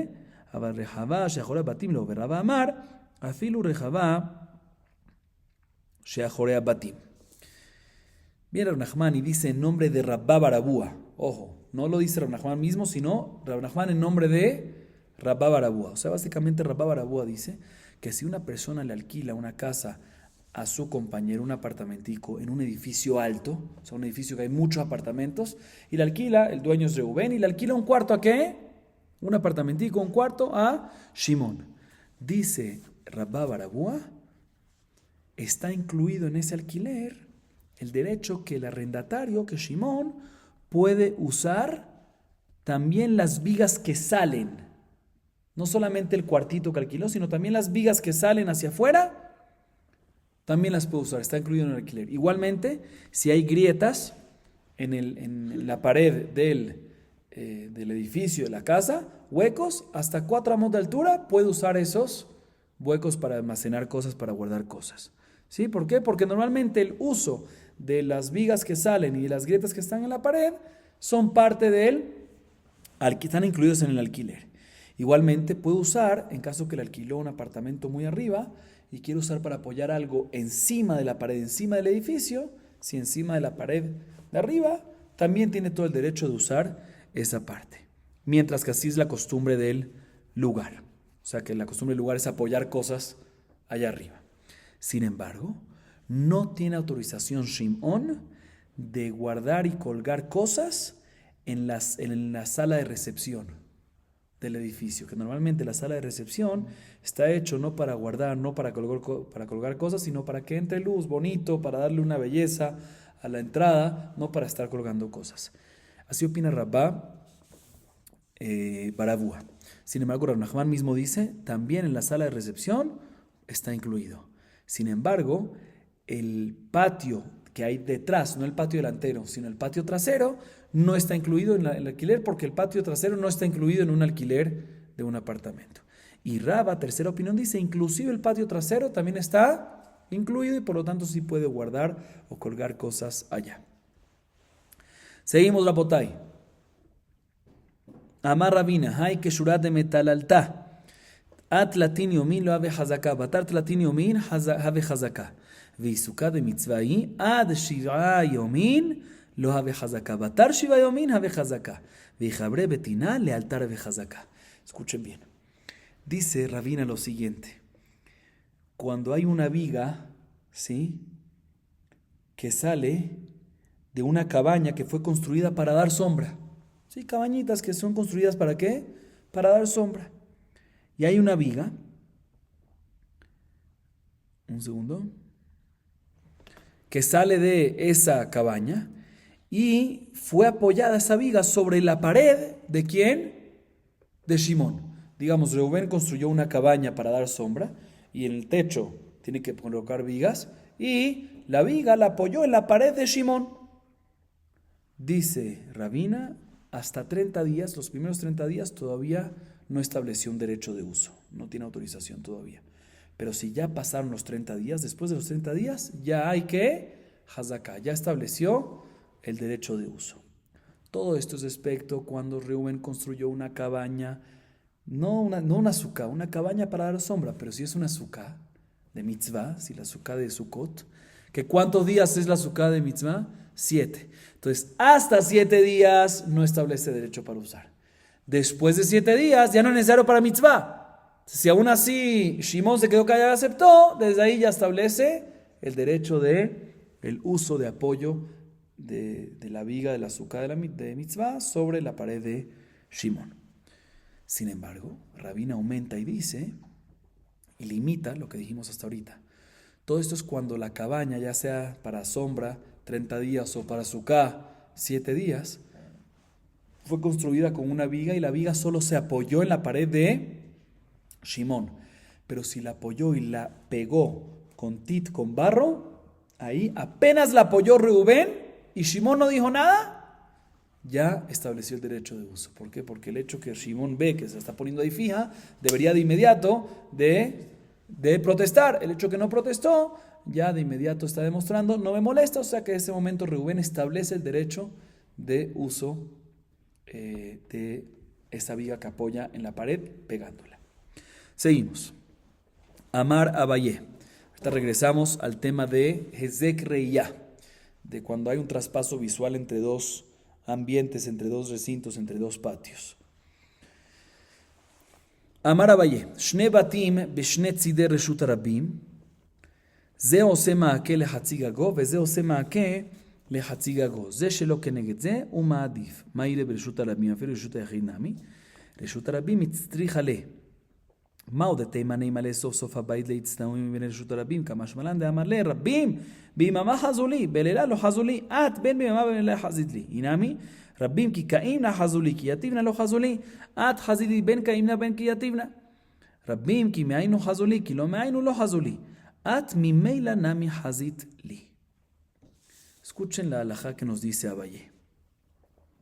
אבל רחבה שאחורי הבתים לא. ורבא אמר, אפילו רחבה שאחורי הבתים. Bien, Rav Nachman y dice en nombre de Rabba Barabúa. Ojo, no lo dice Rav Nachman mismo, sino Rav Nachman en nombre de Rabba Barabúa. O sea, básicamente Rabba Barabúa dice que si una persona le alquila una casa a su compañero, un apartamentico en un edificio alto, o sea, un edificio que hay muchos apartamentos, y le alquila, el dueño es Reubén, y le alquila un cuarto ¿a qué? Un apartamentico, un cuarto a Shimón. Dice Rabba Barabúa, está incluido en ese alquiler el derecho que el arrendatario, que Shimón, puede usar también las vigas que salen. No solamente el cuartito que alquiló, sino también las vigas que salen hacia afuera, también las puede usar, está incluido en el alquiler. Igualmente, si hay grietas en la pared del edificio, de la casa, huecos, hasta 4 amos de altura, puede usar esos huecos para almacenar cosas, para guardar cosas. ¿Sí? ¿Por qué? Porque normalmente el uso de las vigas que salen y de las grietas que están en la pared son parte están incluidos en el alquiler. Igualmente puede usar, en caso que le alquiló un apartamento muy arriba y quiere usar para apoyar algo encima de la pared, encima del edificio, si encima de la pared de arriba, también tiene todo el derecho de usar esa parte. Mientras que así es la costumbre del lugar. O sea que la costumbre del lugar es apoyar cosas allá arriba. Sin embargo, no tiene autorización Shimón de guardar y colgar cosas en la sala de recepción del edificio, que normalmente la sala de recepción está hecho no para guardar, no para colgar cosas, sino para que entre luz, bonito, para darle una belleza a la entrada, no para estar colgando cosas. Así opina Rabba Barabúa. Sin embargo, Rav Nachman mismo dice, también en la sala de recepción está incluido. Sin embargo, el patio que hay detrás, no el patio delantero, sino el patio trasero, no está incluido en el alquiler porque el patio trasero no está incluido en un alquiler de un apartamento. Y Rabba, tercera opinión, dice, inclusive el patio trasero también está incluido y por lo tanto sí puede guardar o colgar cosas allá. Seguimos, Rabotai. Amar Rabina, hay que shurat de metal alta. Atlatin yomin lo ave hazaka, batar tlatin yomin have hazaka. Veisuka de mitzvahí, ad shiva yomin lo have hazaka. Batar shiva yomin have hazaka. Veijabre betina le altar have hazaka. Escuchen bien. Dice Rabina lo siguiente. Cuando hay una viga, ¿sí?, que sale de una cabaña que fue construida para dar sombra. Sí, cabañitas que son construidas ¿para qué? Para dar sombra. Y hay una viga, un segundo, que sale de esa cabaña y fue apoyada esa viga sobre la pared ¿de quién? De Shimón. Digamos, Reubén construyó una cabaña para dar sombra y en el techo tiene que colocar vigas y la viga la apoyó en la pared de Shimón. Dice Rabina, hasta 30 días, los primeros 30 días todavía no estableció un derecho de uso, no tiene autorización todavía. Pero si ya pasaron los 30 días, después de los 30 días, ya hay que Hazaká, ya estableció el derecho de uso. Todo esto es respecto cuando Reubén construyó una cabaña, no una suká, una cabaña para dar sombra, pero si es una suká de mitzvah, si la suká de Sukkot, que ¿cuántos días es la suká de mitzvah? 7. Entonces, hasta 7 días no establece derecho para usar. Después de 7 días ya no es necesario para mitzvah. Si aún así Shimón se quedó callado y aceptó, desde ahí ya establece el derecho de el uso de apoyo de la viga de la azúcar de mitzvah sobre la pared de Shimón. Sin embargo, Rabina aumenta y dice, y limita lo que dijimos hasta ahorita. Todo esto es cuando la cabaña, ya sea para sombra 30 días o para azúcar 7 días, fue construida con una viga y la viga solo se apoyó en la pared de Shimón. Pero si la apoyó y la pegó con barro, ahí apenas la apoyó Reubén y Shimón no dijo nada, ya estableció el derecho de uso. ¿Por qué? Porque el hecho que Shimon ve que se está poniendo ahí fija, debería de inmediato de protestar. El hecho que no protestó, ya de inmediato está demostrando, no me molesta, o sea que en ese momento Reubén establece el derecho de uso de esa viga que apoya en la pared, pegándola. Seguimos. Amar Abayé. Ahorita regresamos al tema de Hezek Reiyá, de cuando hay un traspaso visual entre dos ambientes, entre dos recintos, entre dos patios. Amar Abayé. Shne batim beshne tzidei reshut harabim. זה עושה מעקה לחצי גגו, וזה עושה מעקה לחצי גגו. זה שלא כנגד זה, הוא מעדיף. מה יראה ברשות הרבים, אפילו רשות היחיד נמי? רשות הרבים הצטריך עליה. מהו דתימני מלא סוף סוף הבית להצטנעו מבין רשות הרבים, כמה שמלן דאמר לה, רבים, ביממה חזו לי, בלילה לא חזו לי, את בין ביממה ובלילה חזית לי. הנמי, רבים כי קאימנה חזו לי, כי יתיבנה לא חזו לי, את חזית לי בין קאימנה בין כי יתיבנה. רבים כי מאינו חזו לי, כי לא מאינו לא חזו לי. At mimeila nami hazit li. Escuchen la halajá que nos dice Abayé.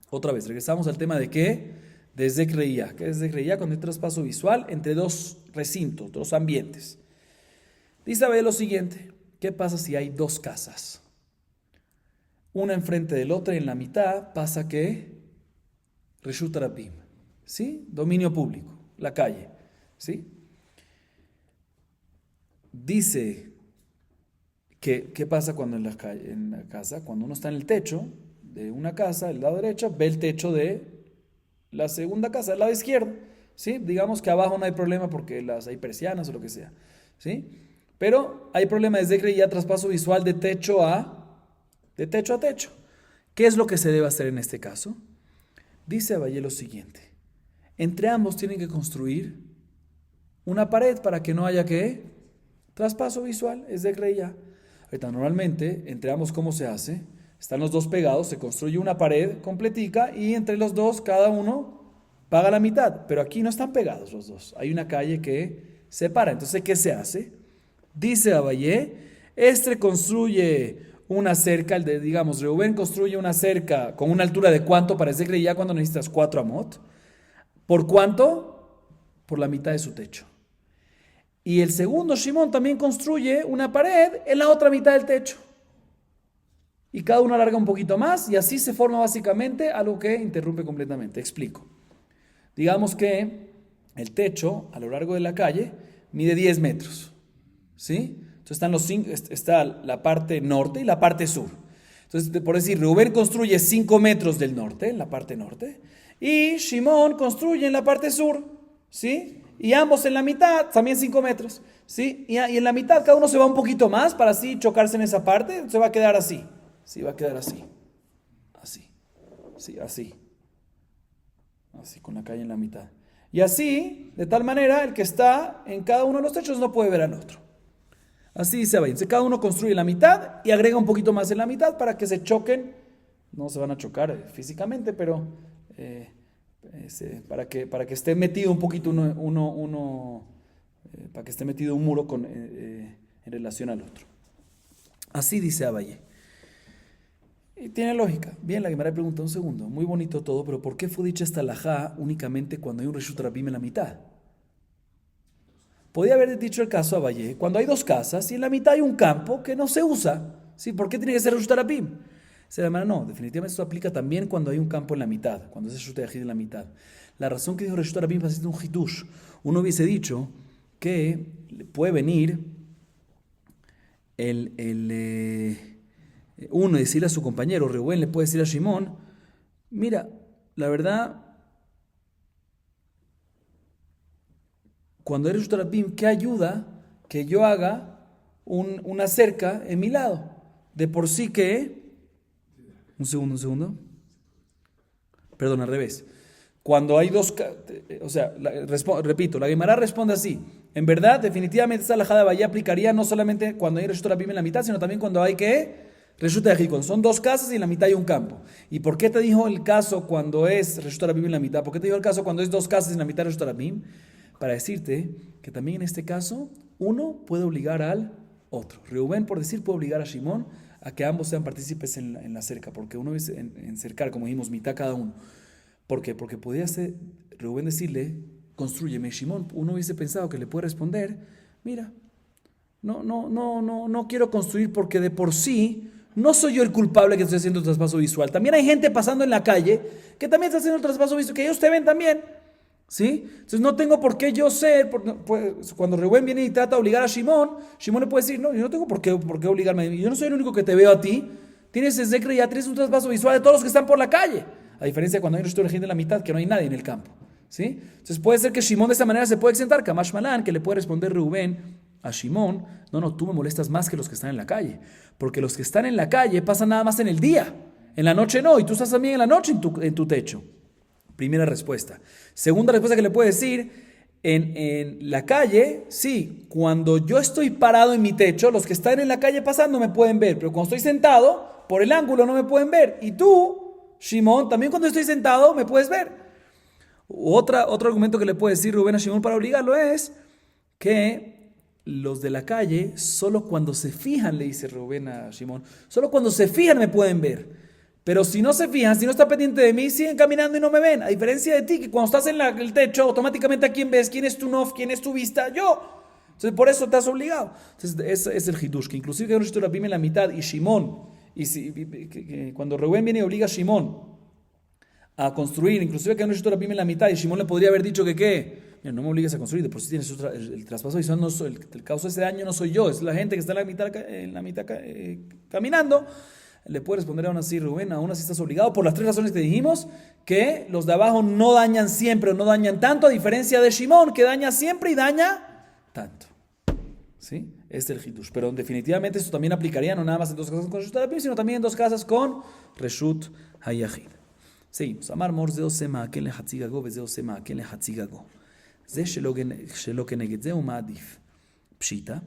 Otra vez, regresamos al tema de qué? De Hezek Reiyá. ¿Qué es Hezek Reiyá? Cuando hay traspaso visual entre dos recintos, dos ambientes. Dice Abayé lo siguiente. ¿Qué pasa si hay dos casas? Una enfrente de la otra y en la mitad pasa ¿qué? Reshut harabim. ¿Sí? Dominio público. La calle. ¿Sí? Dice que ¿qué pasa cuando en la casa? Cuando uno está en el techo de una casa, el lado derecho, ve el techo de la segunda casa, el lado izquierdo. ¿Sí? Digamos que abajo no hay problema porque hay persianas o lo que sea. ¿Sí? Pero hay problema desde que ya traspaso visual de techo a techo. ¿Qué es lo que se debe hacer en este caso? Dice Abayé lo siguiente. Entre ambos tienen que construir una pared para que no haya ¿qué? Traspaso visual, es de Reiyá. Ahorita normalmente, entre ambos, ¿cómo se hace? Están los dos pegados, se construye una pared completica y entre los dos, cada uno paga la mitad. Pero aquí no están pegados los dos. Hay una calle que separa. Entonces, ¿qué se hace? Dice Abayé, construye una cerca, digamos, Reubén construye una cerca con una altura de ¿cuánto? Parece que ya cuando necesitas 4 amot. ¿Por cuánto? Por la mitad de su techo. Y el segundo Shimón también construye una pared en la otra mitad del techo. Y cada uno alarga un poquito más y así se forma básicamente algo que interrumpe completamente. Explico. Digamos que el techo a lo largo de la calle mide 10 metros. ¿Sí? Entonces está la parte norte y la parte sur. Entonces, por decir, Reubén construye 5 metros del norte, en la parte norte, y Shimón construye en la parte sur. ¿Sí? Y ambos en la mitad, también 5 metros, ¿sí? Y en la mitad cada uno se va un poquito más para así chocarse en esa parte, se va a quedar así, sí, va a quedar así, sí, así, con la calle en la mitad. Y así, de tal manera, el que está en cada uno de los techos no puede ver al otro. Así se va. Entonces cada uno construye la mitad y agrega un poquito más en la mitad para que se choquen, no se van a chocar físicamente, pero... para que esté metido un poquito para que esté metido un muro en relación al otro. Así dice Abayé. Y tiene lógica. Bien, la Gemara pregunta un segundo. Muy bonito todo, pero ¿por qué fue dicha esta halajá únicamente cuando hay un reshut harabim en la mitad? Podía haber dicho el caso Abayé cuando hay dos casas y en la mitad hay un campo que no se usa. ¿Sí? ¿Por qué tiene que ser reshut harabim? No, definitivamente esto aplica también cuando hay un campo en la mitad, cuando es el Reshut Yahid en la mitad. La razón que dijo Reshut Harabim es un hidush. Uno hubiese dicho que puede venir uno decirle a su compañero, Reubén le puede decir a Shimón, mira, la verdad, cuando hay Reshut Harabim, ¿qué ayuda que yo haga una cerca en mi lado? De por sí que... Un segundo. Perdón, al revés. Cuando hay dos... repito, la Gemara responde así. En verdad, definitivamente esta halajá de Abayé aplicaría no solamente cuando hay Reshut harabim en la mitad, sino también cuando hay Reshut yahid, cuando son dos casas y en la mitad hay un campo. ¿Y por qué te dijo el caso cuando es Reshut harabim en la mitad? ¿Por qué te dijo el caso cuando es dos casas y en la mitad Reshut harabim? Para decirte que también en este caso, uno puede obligar al otro. Reubén, por decir, puede obligar a Shimón a que ambos sean partícipes en la cerca, porque uno dice en cercar, como dijimos, mitad cada uno. ¿Por qué? Porque podía ser Reubén decirle, construyeme. Shimón, uno hubiese pensado que le puede responder, mira, no quiero construir porque de por sí no soy yo el culpable que estoy haciendo el traspaso visual. También hay gente pasando en la calle que también está haciendo el traspaso visual, que ellos te ven también. ¿Sí? Entonces no tengo por qué yo ser, pues, cuando Reuben viene y trata de obligar a Shimón, Shimón le puede decir, no, yo no tengo por qué obligarme, yo no soy el único que te veo a ti, tienes Ezekre y ya tienes un traspaso visual de todos los que están por la calle, a diferencia de cuando hay un resto de gente en la mitad, que no hay nadie en el campo, ¿sí? Entonces puede ser que Shimón de esta manera se puede exentar, Kamash Malan, que le puede responder Reuben a Shimón, no, tú me molestas más que los que están en la calle, porque los que están en la calle pasan nada más en el día, en la noche no, y tú estás también en la noche en tu techo. Primera respuesta. Segunda respuesta que le puede decir, en la calle, sí, cuando yo estoy parado en mi techo, los que están en la calle pasando me pueden ver, pero cuando estoy sentado, por el ángulo no me pueden ver. Y tú, Shimón, también cuando estoy sentado me puedes ver. Otro argumento que le puede decir Rubén a Shimón para obligarlo es que los de la calle, solo cuando se fijan, le dice Rubén a Shimón, solo cuando se fijan me pueden ver. Pero si no se fijan, si no está pendiente de mí, siguen caminando y no me ven. A diferencia de ti, que cuando estás en el techo, automáticamente a quién ves, quién es tu nof, quién es tu vista, yo. Entonces, por eso te has obligado. Entonces, ese es el hidush, que inclusive que un Rabim en la mitad y Shimón, cuando Reuben viene y obliga a Shimón a construir, inclusive que un Rabim en la mitad y Shimón le podría haber dicho que qué, mira, no me obligues a construir, de por sí tienes el traspaso y no soy, el causa ese daño no soy yo, es la gente que está en la mitad caminando. Le puede responder aún así, Rubén, aún así estás obligado por las tres razones que dijimos, que los de abajo no dañan siempre o no dañan tanto, a diferencia de Shimón, que daña siempre y daña tanto. ¿Sí? Este es el hidush. Pero definitivamente esto también aplicaría no nada más en dos casas con Reshut Harabim, sino también en dos casas con Reshut Hayachid. Seguimos. Amar mor zeo sema ken lehatzigago vezeo sema ken lehatzigago. זה שלא כנגד זה הוא מעדיף. פשיטה,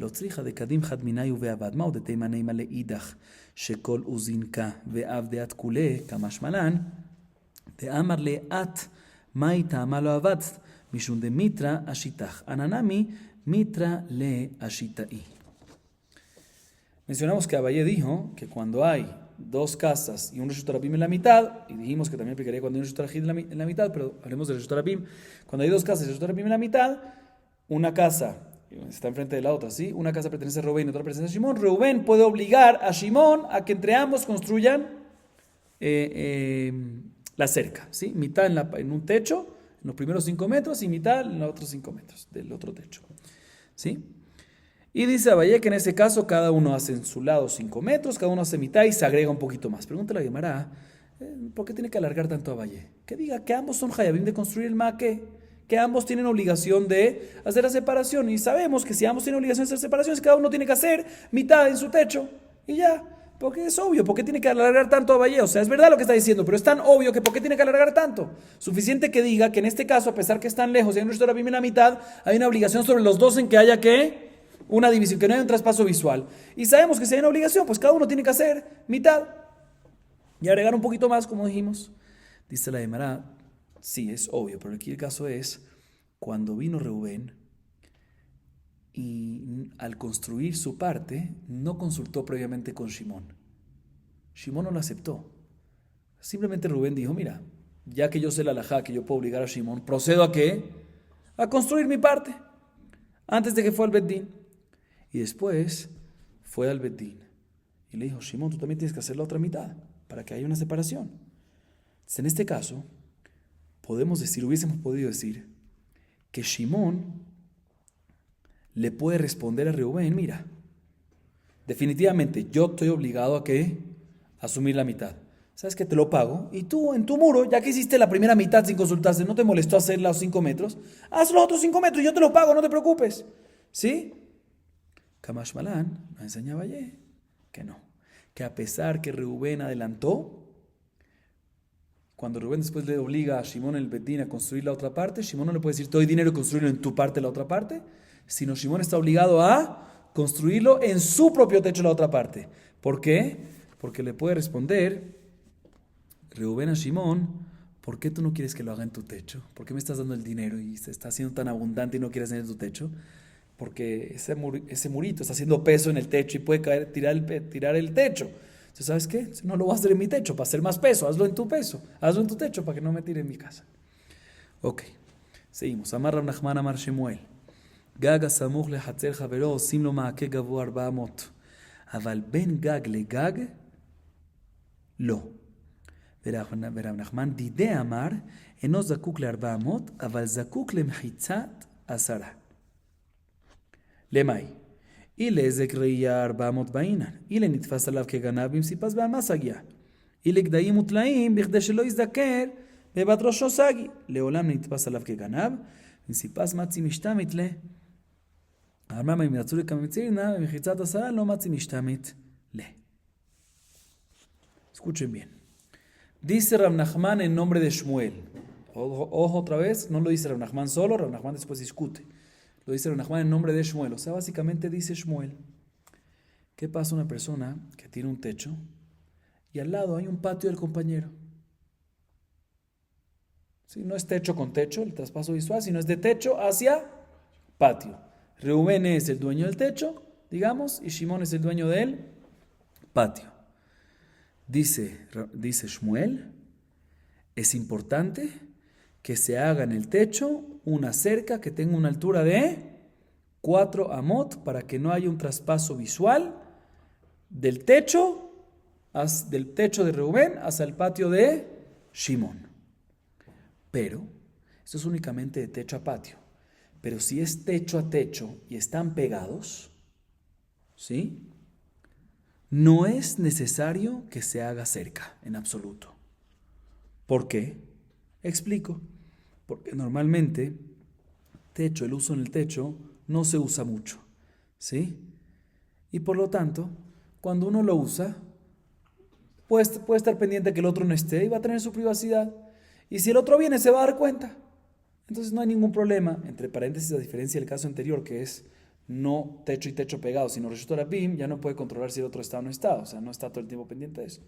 לא צריכה דקדים חד מיני ובעבד, מהו דתימנימה לאידך, שכל אוזינקה ועבדת כולה, כמשמלן, דאמר לאט, מהי טעמה לא עבד, משום דמיתרא אשיתך, אננמי מיתרא לאשיתאי. Mencionamos que Abaye dijo que cuando hay dos casas y un Reshut Harabim en la mitad, y dijimos que también aplicaría cuando hay un Reshut Hayachid en la mitad, pero hablemos de Reshut Harabim. Cuando hay dos casas y Reshut Harabim en la mitad, una casa está enfrente de la otra, ¿sí? Una casa pertenece a Reuben y otra pertenece a Shimón. Reuben puede obligar a Shimón a que entre ambos construyan la cerca, ¿sí? Mitad en un techo, en los primeros 5 metros, y mitad en los otros 5 metros del otro techo, ¿sí? Y dice Abaye que en ese caso cada uno hace en su lado 5 metros, cada uno hace mitad y se agrega un poquito más. Pregúntale a Gemara, ¿por qué tiene que alargar tanto Abaye? Que diga que ambos son hayabim de construir el maque, que ambos tienen obligación de hacer la separación. Y sabemos que si ambos tienen obligación de hacer separaciones, cada uno tiene que hacer mitad en su techo. Y ya, porque es obvio, ¿por qué tiene que alargar tanto Abaye? O sea, es verdad lo que está diciendo, pero es tan obvio que ¿por qué tiene que alargar tanto? Suficiente que diga que en este caso, a pesar que están lejos y hay un Reshut Harabim en la mitad, hay una obligación sobre los dos en que haya que una división, que no haya un traspaso visual. Y sabemos que si hay una obligación, pues cada uno tiene que hacer mitad. Y agregar un poquito más, como dijimos. Dice la Gemara, sí, es obvio, pero aquí el caso es, cuando vino Reubén, y al construir su parte, no consultó previamente con Shimón. Shimón no lo aceptó. Simplemente Reubén dijo, mira, ya que yo sé la halajá, que yo puedo obligar a Shimón, procedo a ¿qué? A construir mi parte, antes de que fue al Bet Din. Y después fue al Bet Din y le dijo, Shimón, tú también tienes que hacer la otra mitad para que haya una separación. Entonces, en este caso, hubiésemos podido decir que Shimón le puede responder a Reubén, mira, definitivamente yo estoy obligado a ¿qué? Asumir la mitad. ¿Sabes qué? Te lo pago. Y tú, en tu muro, ya que hiciste la primera mitad sin consultarse, no te molestó hacer los 5 metros, haz los otros 5 metros y yo te lo pago, no te preocupes. ¿Sí? Kamash Malan nos enseñaba ayer que no, que a pesar que Reubén adelantó, cuando Reubén después le obliga a Shimón el Bet Din a construir la otra parte, Shimón no le puede decir te doy dinero y construirlo en tu parte la otra parte, sino Shimón está obligado a construirlo en su propio techo la otra parte. ¿Por qué? Porque le puede responder Reubén a Shimón, ¿por qué tú no quieres que lo haga en tu techo? ¿Por qué me estás dando el dinero y se está haciendo tan abundante y no quieres tener tu techo? porque ese murito está haciendo peso en el techo y puede caer, tirar el techo. Entonces, ¿sabes qué? No lo voy a hacer en mi techo para hacer más peso, hazlo en tu peso, hazlo en tu techo para que no me tire en mi casa. Ok, seguimos. Amar Rav Nachman Amar Shemuel. גג הסמוך לחצר חברו עושים לו מעקה גבוה 400, אבל בין גג לגג לא. ורב נחמן דידי אמר, אינו זקוק ל400, אבל זקוק למחיצת 10. למאי? אילה זק ראייה 400 בעינן, אילה נתפס עליו כגנב אם סיפס בעמה סגיה. אילה גדיים וטלאים בכדי שלא יזדקר בבת ראשו סגי. לעולם נתפס עליו כגנב, אם סיפס מצי משתמית לה. הרמב"ם אם יצאו לכמצירנה, במחיצת 10 לא מצי משתמית לה. Escuchen bien. Dice Rav Nachman en nombre de Shmuel. Ojo otra vez, no lo dice Rav Nachman solo, Rav Nachman después discute. Lo dice Rav Nachman en nombre de Shmuel. O sea, básicamente dice Shmuel, ¿qué pasa una persona que tiene un techo y al lado hay un patio del compañero? ¿Sí? No es techo con techo, el traspaso visual, sino es de techo hacia patio. Reubén es el dueño del techo, digamos, y Shimón es el dueño del patio. Dice Shmuel, es importante que se haga en el techo una cerca que tenga una altura de 4 amot para que no haya un traspaso visual del techo de Reubén hacia el patio de Shimón. Pero esto es únicamente de techo a patio. Pero si es techo a techo y están pegados, ¿sí? No es necesario que se haga cerca en absoluto. ¿Por qué? Explico. Porque normalmente el uso en el techo no se usa mucho, ¿sí? Y por lo tanto, cuando uno lo usa, puede estar pendiente que el otro no esté y va a tener su privacidad. Y si el otro viene, se va a dar cuenta. Entonces no hay ningún problema, entre paréntesis, a diferencia del caso anterior, que es no techo y techo pegados, sino Reshut Rabim, ya no puede controlar si el otro está o no está, o sea, no está todo el tiempo pendiente de eso.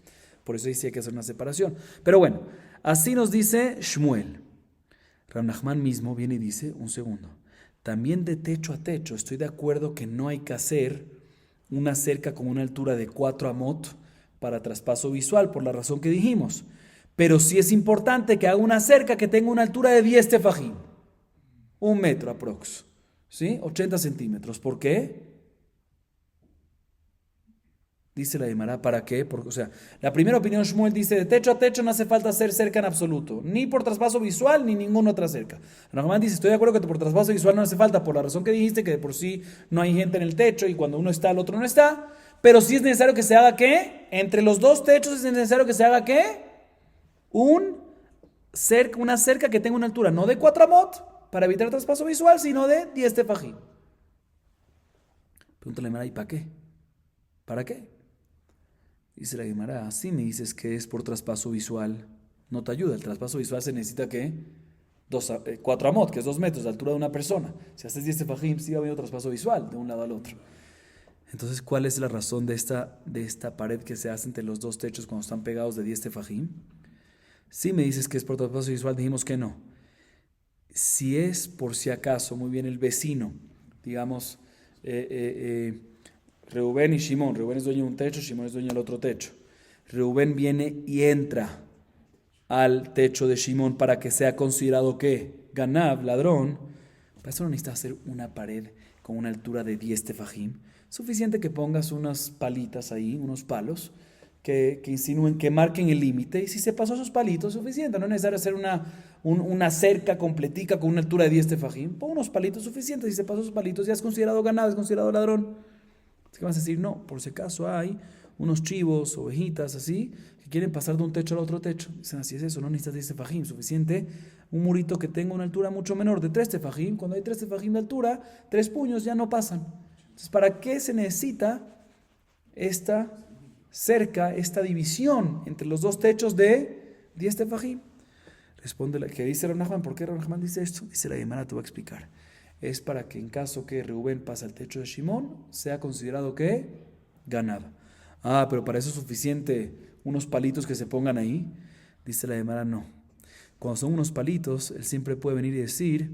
Por eso dice que hay que hacer una separación. Pero bueno, así nos dice Shmuel. Rav Nachman mismo viene y dice, un segundo, también de techo a techo, estoy de acuerdo que no hay que hacer una cerca con una altura de 4 amot para traspaso visual, por la razón que dijimos. Pero sí es importante que haga una cerca que tenga una altura de 10 tefajim, 1 metro aprox, ¿sí? 80 centímetros. ¿Por qué? Dice la Gemara, ¿para qué? Porque, o sea, la primera opinión Shmuel dice, de techo a techo no hace falta hacer cerca en absoluto, ni por traspaso visual, ni ninguna otra cerca. Rahman dice, estoy de acuerdo que por traspaso visual no hace falta, por la razón que dijiste, que de por sí no hay gente en el techo, y cuando uno está, el otro no está, pero sí es necesario que se haga, ¿qué? Entre los dos techos es necesario que se haga, ¿qué? Una cerca que tenga una altura no de 4 amot para evitar el traspaso visual, sino de 10 tefajim. Pregúntale a la Gemara, ¿y para qué? ¿Para qué? Dice la Gemara, si me dices que es por traspaso visual, no te ayuda. El traspaso visual se necesita, ¿qué? 4 amot, que es 2 metros de altura de una persona. Si haces 10 tefajim, sí va a haber un traspaso visual de un lado al otro. Entonces, ¿cuál es la razón de esta pared que se hace entre los dos techos cuando están pegados de 10 tefajim? Si me dices que es por traspaso visual, dijimos que no. Si es por si acaso, muy bien, el vecino, digamos, Reubén y Shimón. Reubén es dueño de un techo, Shimón es dueño del otro techo. Reubén viene y entra al techo de Shimón para que sea considerado, ¿qué? Ganab, ladrón. Para eso no necesitas hacer una pared con una altura de 10 tefajim. Suficiente que pongas unas palitas ahí, unos palos, que insinúen, que marquen el límite, y si se pasó esos palitos, suficiente. No es necesario hacer una cerca completica con una altura de 10 tefajim. Pon unos palitos suficientes, si se pasó esos palitos, ya es considerado ganado, es considerado ladrón. Así que vas a decir, no, por si acaso hay unos chivos, ovejitas, así, que quieren pasar de un techo al otro techo. Dicen, así es eso, no necesitas 10 tefajim, suficiente un murito que tenga una altura mucho menor, de 3 tefajim. Cuando hay 3 tefajim de altura, 3 puños ya no pasan. Entonces, ¿para qué se necesita esta cerca, esta división entre los dos techos de 10 tefajim? Responde la que dice Rav Nachman. ¿Por qué Rav Nachman dice esto? Dice la Gemara, te voy a explicar. Es para que en caso que Reubén pase al techo de Shimón, sea considerado que ganado. Pero para eso es suficiente unos palitos que se pongan ahí. Dice la Gemara, no. Cuando son unos palitos, él siempre puede venir y decir,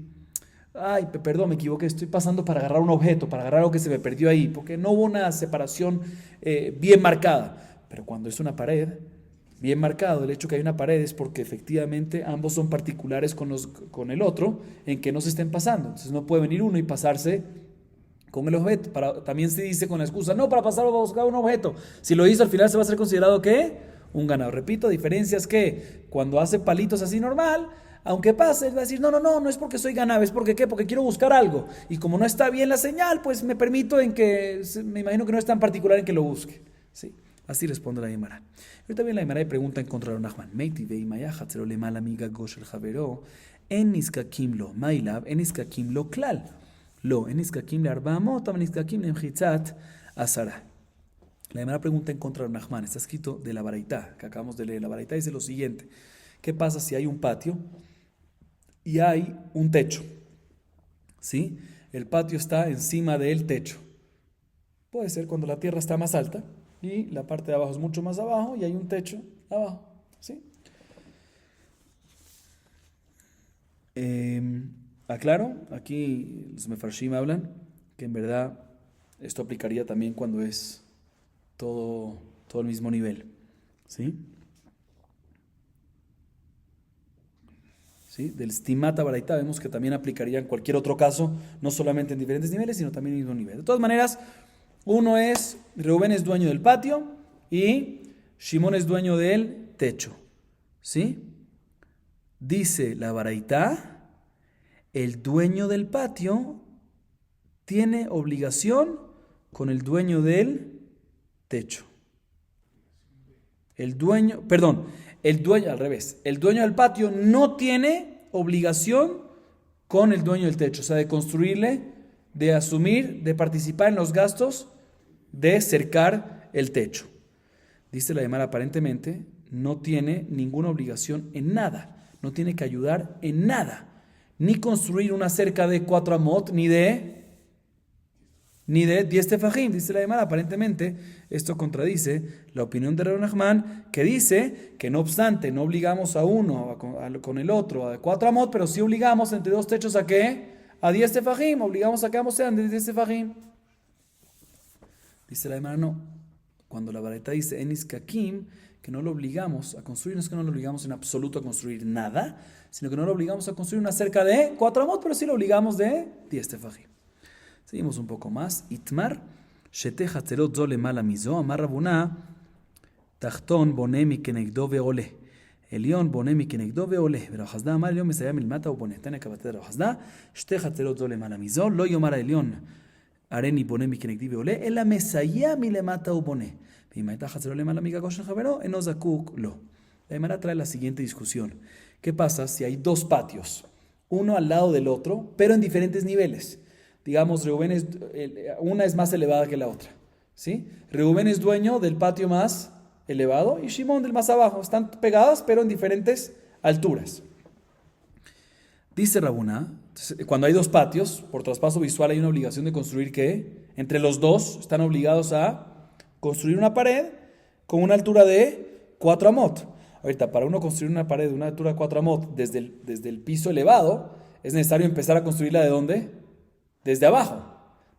Ay, perdón, me equivoqué, estoy pasando para agarrar un objeto, para agarrar algo que se me perdió ahí, porque no hubo una separación bien marcada. Pero cuando es una pared, bien marcado, el hecho que hay una pared es porque efectivamente ambos son particulares con el otro, en que no se estén pasando. Entonces no puede venir uno y pasarse con el objeto. También se dice con la excusa, no, para pasar a buscar un objeto. Si lo hizo, al final se va a ser considerado ¿qué? Un ganado. Repito, diferencias que cuando hace palitos así normal, aunque pase, él va a decir, no es porque soy ganado, es porque ¿qué? Porque quiero buscar algo. Y como no está bien la señal, pues me permito en que, me imagino que no es tan particular en que lo busque. ¿Sí? Así responde la Gemara. Ahorita bien la Gemara pregunta en contra de Nachman. Meiti vei mayachatzero le mal amiga goshel javero en niskakim lo mailab en niskakim lo klal. Lo en niskakim le arbamot en niskakim le mchitzat asara. La Gemara pregunta en contra de Nachman. Está escrito de la Baraitá, que acabamos de leer. La Baraitá dice lo siguiente. ¿Qué pasa si hay un patio y hay un techo? ¿Sí? El patio está encima del techo. Puede ser cuando la tierra está más alta y la parte de abajo es mucho más abajo y hay un techo abajo. ¿Sí? Aclaro, aquí los mefarshim hablan que en verdad esto aplicaría también cuando es todo el mismo nivel. ¿Sí? ¿Sí? Del stimata baraita vemos que también aplicaría en cualquier otro caso, no solamente en diferentes niveles, sino también en el mismo nivel. De todas maneras, Reubén es dueño del patio y Shimón es dueño del techo. ¿Sí? Dice la baraita, el dueño del patio tiene obligación con el dueño del techo. El dueño al revés. El dueño del patio no tiene obligación con el dueño del techo, o sea, de construirle, de asumir, de participar en los gastos de cercar el techo. Dice la Gemara, aparentemente no tiene ninguna obligación en nada, no tiene que ayudar en nada, ni construir una cerca de 4 amot, ni de 10 tefajim, dice la Gemara. Aparentemente esto contradice la opinión de Reb Nachman, que dice que no obstante no obligamos a uno con el otro a 4 amot, pero sí obligamos entre dos techos a ¿qué? A 10 tefajim, obligamos a que ambos sean de 10 tefajim. Dice la Gemara, no. Cuando la Baraita dice enis kakim, que no lo obligamos a construir, no es que no lo obligamos en absoluto a construir nada, sino que no lo obligamos a construir una cerca de 4 amot, pero sí lo obligamos de 10 tefajim. Seguimos un poco más. Itmar, shete hatzerot zo lemala mizo, amar Rabuna, tachton boné mi kenegdo veole. Elión boné mi kenegdo veole. Pero Hasda amar Elión mesaya milmata u boné. Tane kabate de Hasda, shete hatzerot zo lemala mizo, lo yomar Elión, areni boné mi kenegdi veole, ela mesaya milemata u boné. Vimaita hatzerot lemala miga goshen javero, eno zakuk lo. La Gemara trae la siguiente discusión. ¿Qué pasa si hay dos patios, uno al lado del otro, pero en diferentes niveles? Digamos, una es más elevada que la otra, ¿sí? Reubén es dueño del patio más elevado y Shimón del más abajo. Están pegadas, pero en diferentes alturas. Dice Rabuna, cuando hay dos patios, por traspaso visual hay una obligación de construir ¿qué? Entre los dos están obligados a construir una pared con una altura de 4 amot. Ahorita, para uno construir una pared de una altura de 4 amot desde el piso elevado, es necesario empezar a construirla ¿de dónde? Desde abajo.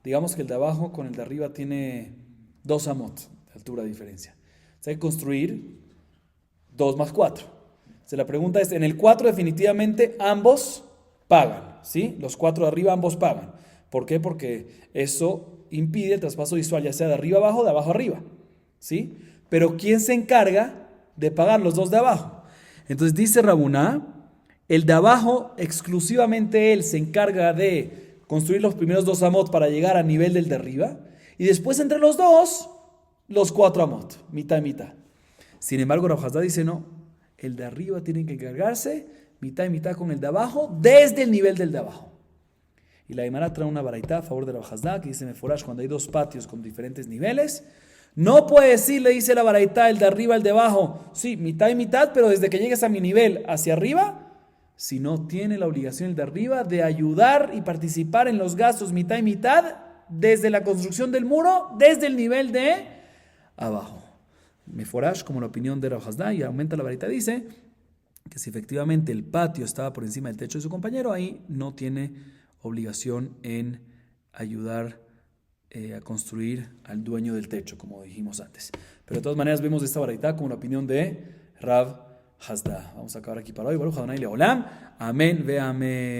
Digamos que el de abajo con el de arriba tiene 2 amot de altura de diferencia. O sea, hay que construir 2 más 4. Entonces, la pregunta es, en el 4 definitivamente ambos pagan, ¿sí? Los 4 de arriba ambos pagan. ¿Por qué? Porque eso impide el traspaso visual, ya sea de arriba abajo o de abajo arriba, ¿sí? Pero ¿quién se encarga de pagar los 2 de abajo? Entonces dice Rabuna, el de abajo exclusivamente él se encarga de construir los primeros 2 amot para llegar a nivel del de arriba, y después entre los dos, los 4 amot, mitad y mitad. Sin embargo, Rav Hasda dice no, el de arriba tiene que encargarse mitad y mitad con el de abajo, desde el nivel del de abajo. Y la Gemara trae una baraita a favor de Rav Hasda, que dice Meforash, cuando hay 2 patios con diferentes niveles, no puede decir, le dice la baraita, el de arriba, el de abajo, sí, mitad y mitad, pero desde que llegues a mi nivel hacia arriba, si no tiene la obligación el de arriba de ayudar y participar en los gastos mitad y mitad desde la construcción del muro, desde el nivel de abajo. Meforash, como la opinión de Rav Hasda, y aumenta la varita, dice que si efectivamente el patio estaba por encima del techo de su compañero, ahí no tiene obligación en ayudar a construir al dueño del techo, como dijimos antes. Pero de todas maneras vemos esta baraita como una opinión de Rav Hasda. Vamos a acabar aquí para hoy. Baruch Adonai Leolam. Amén ve amén.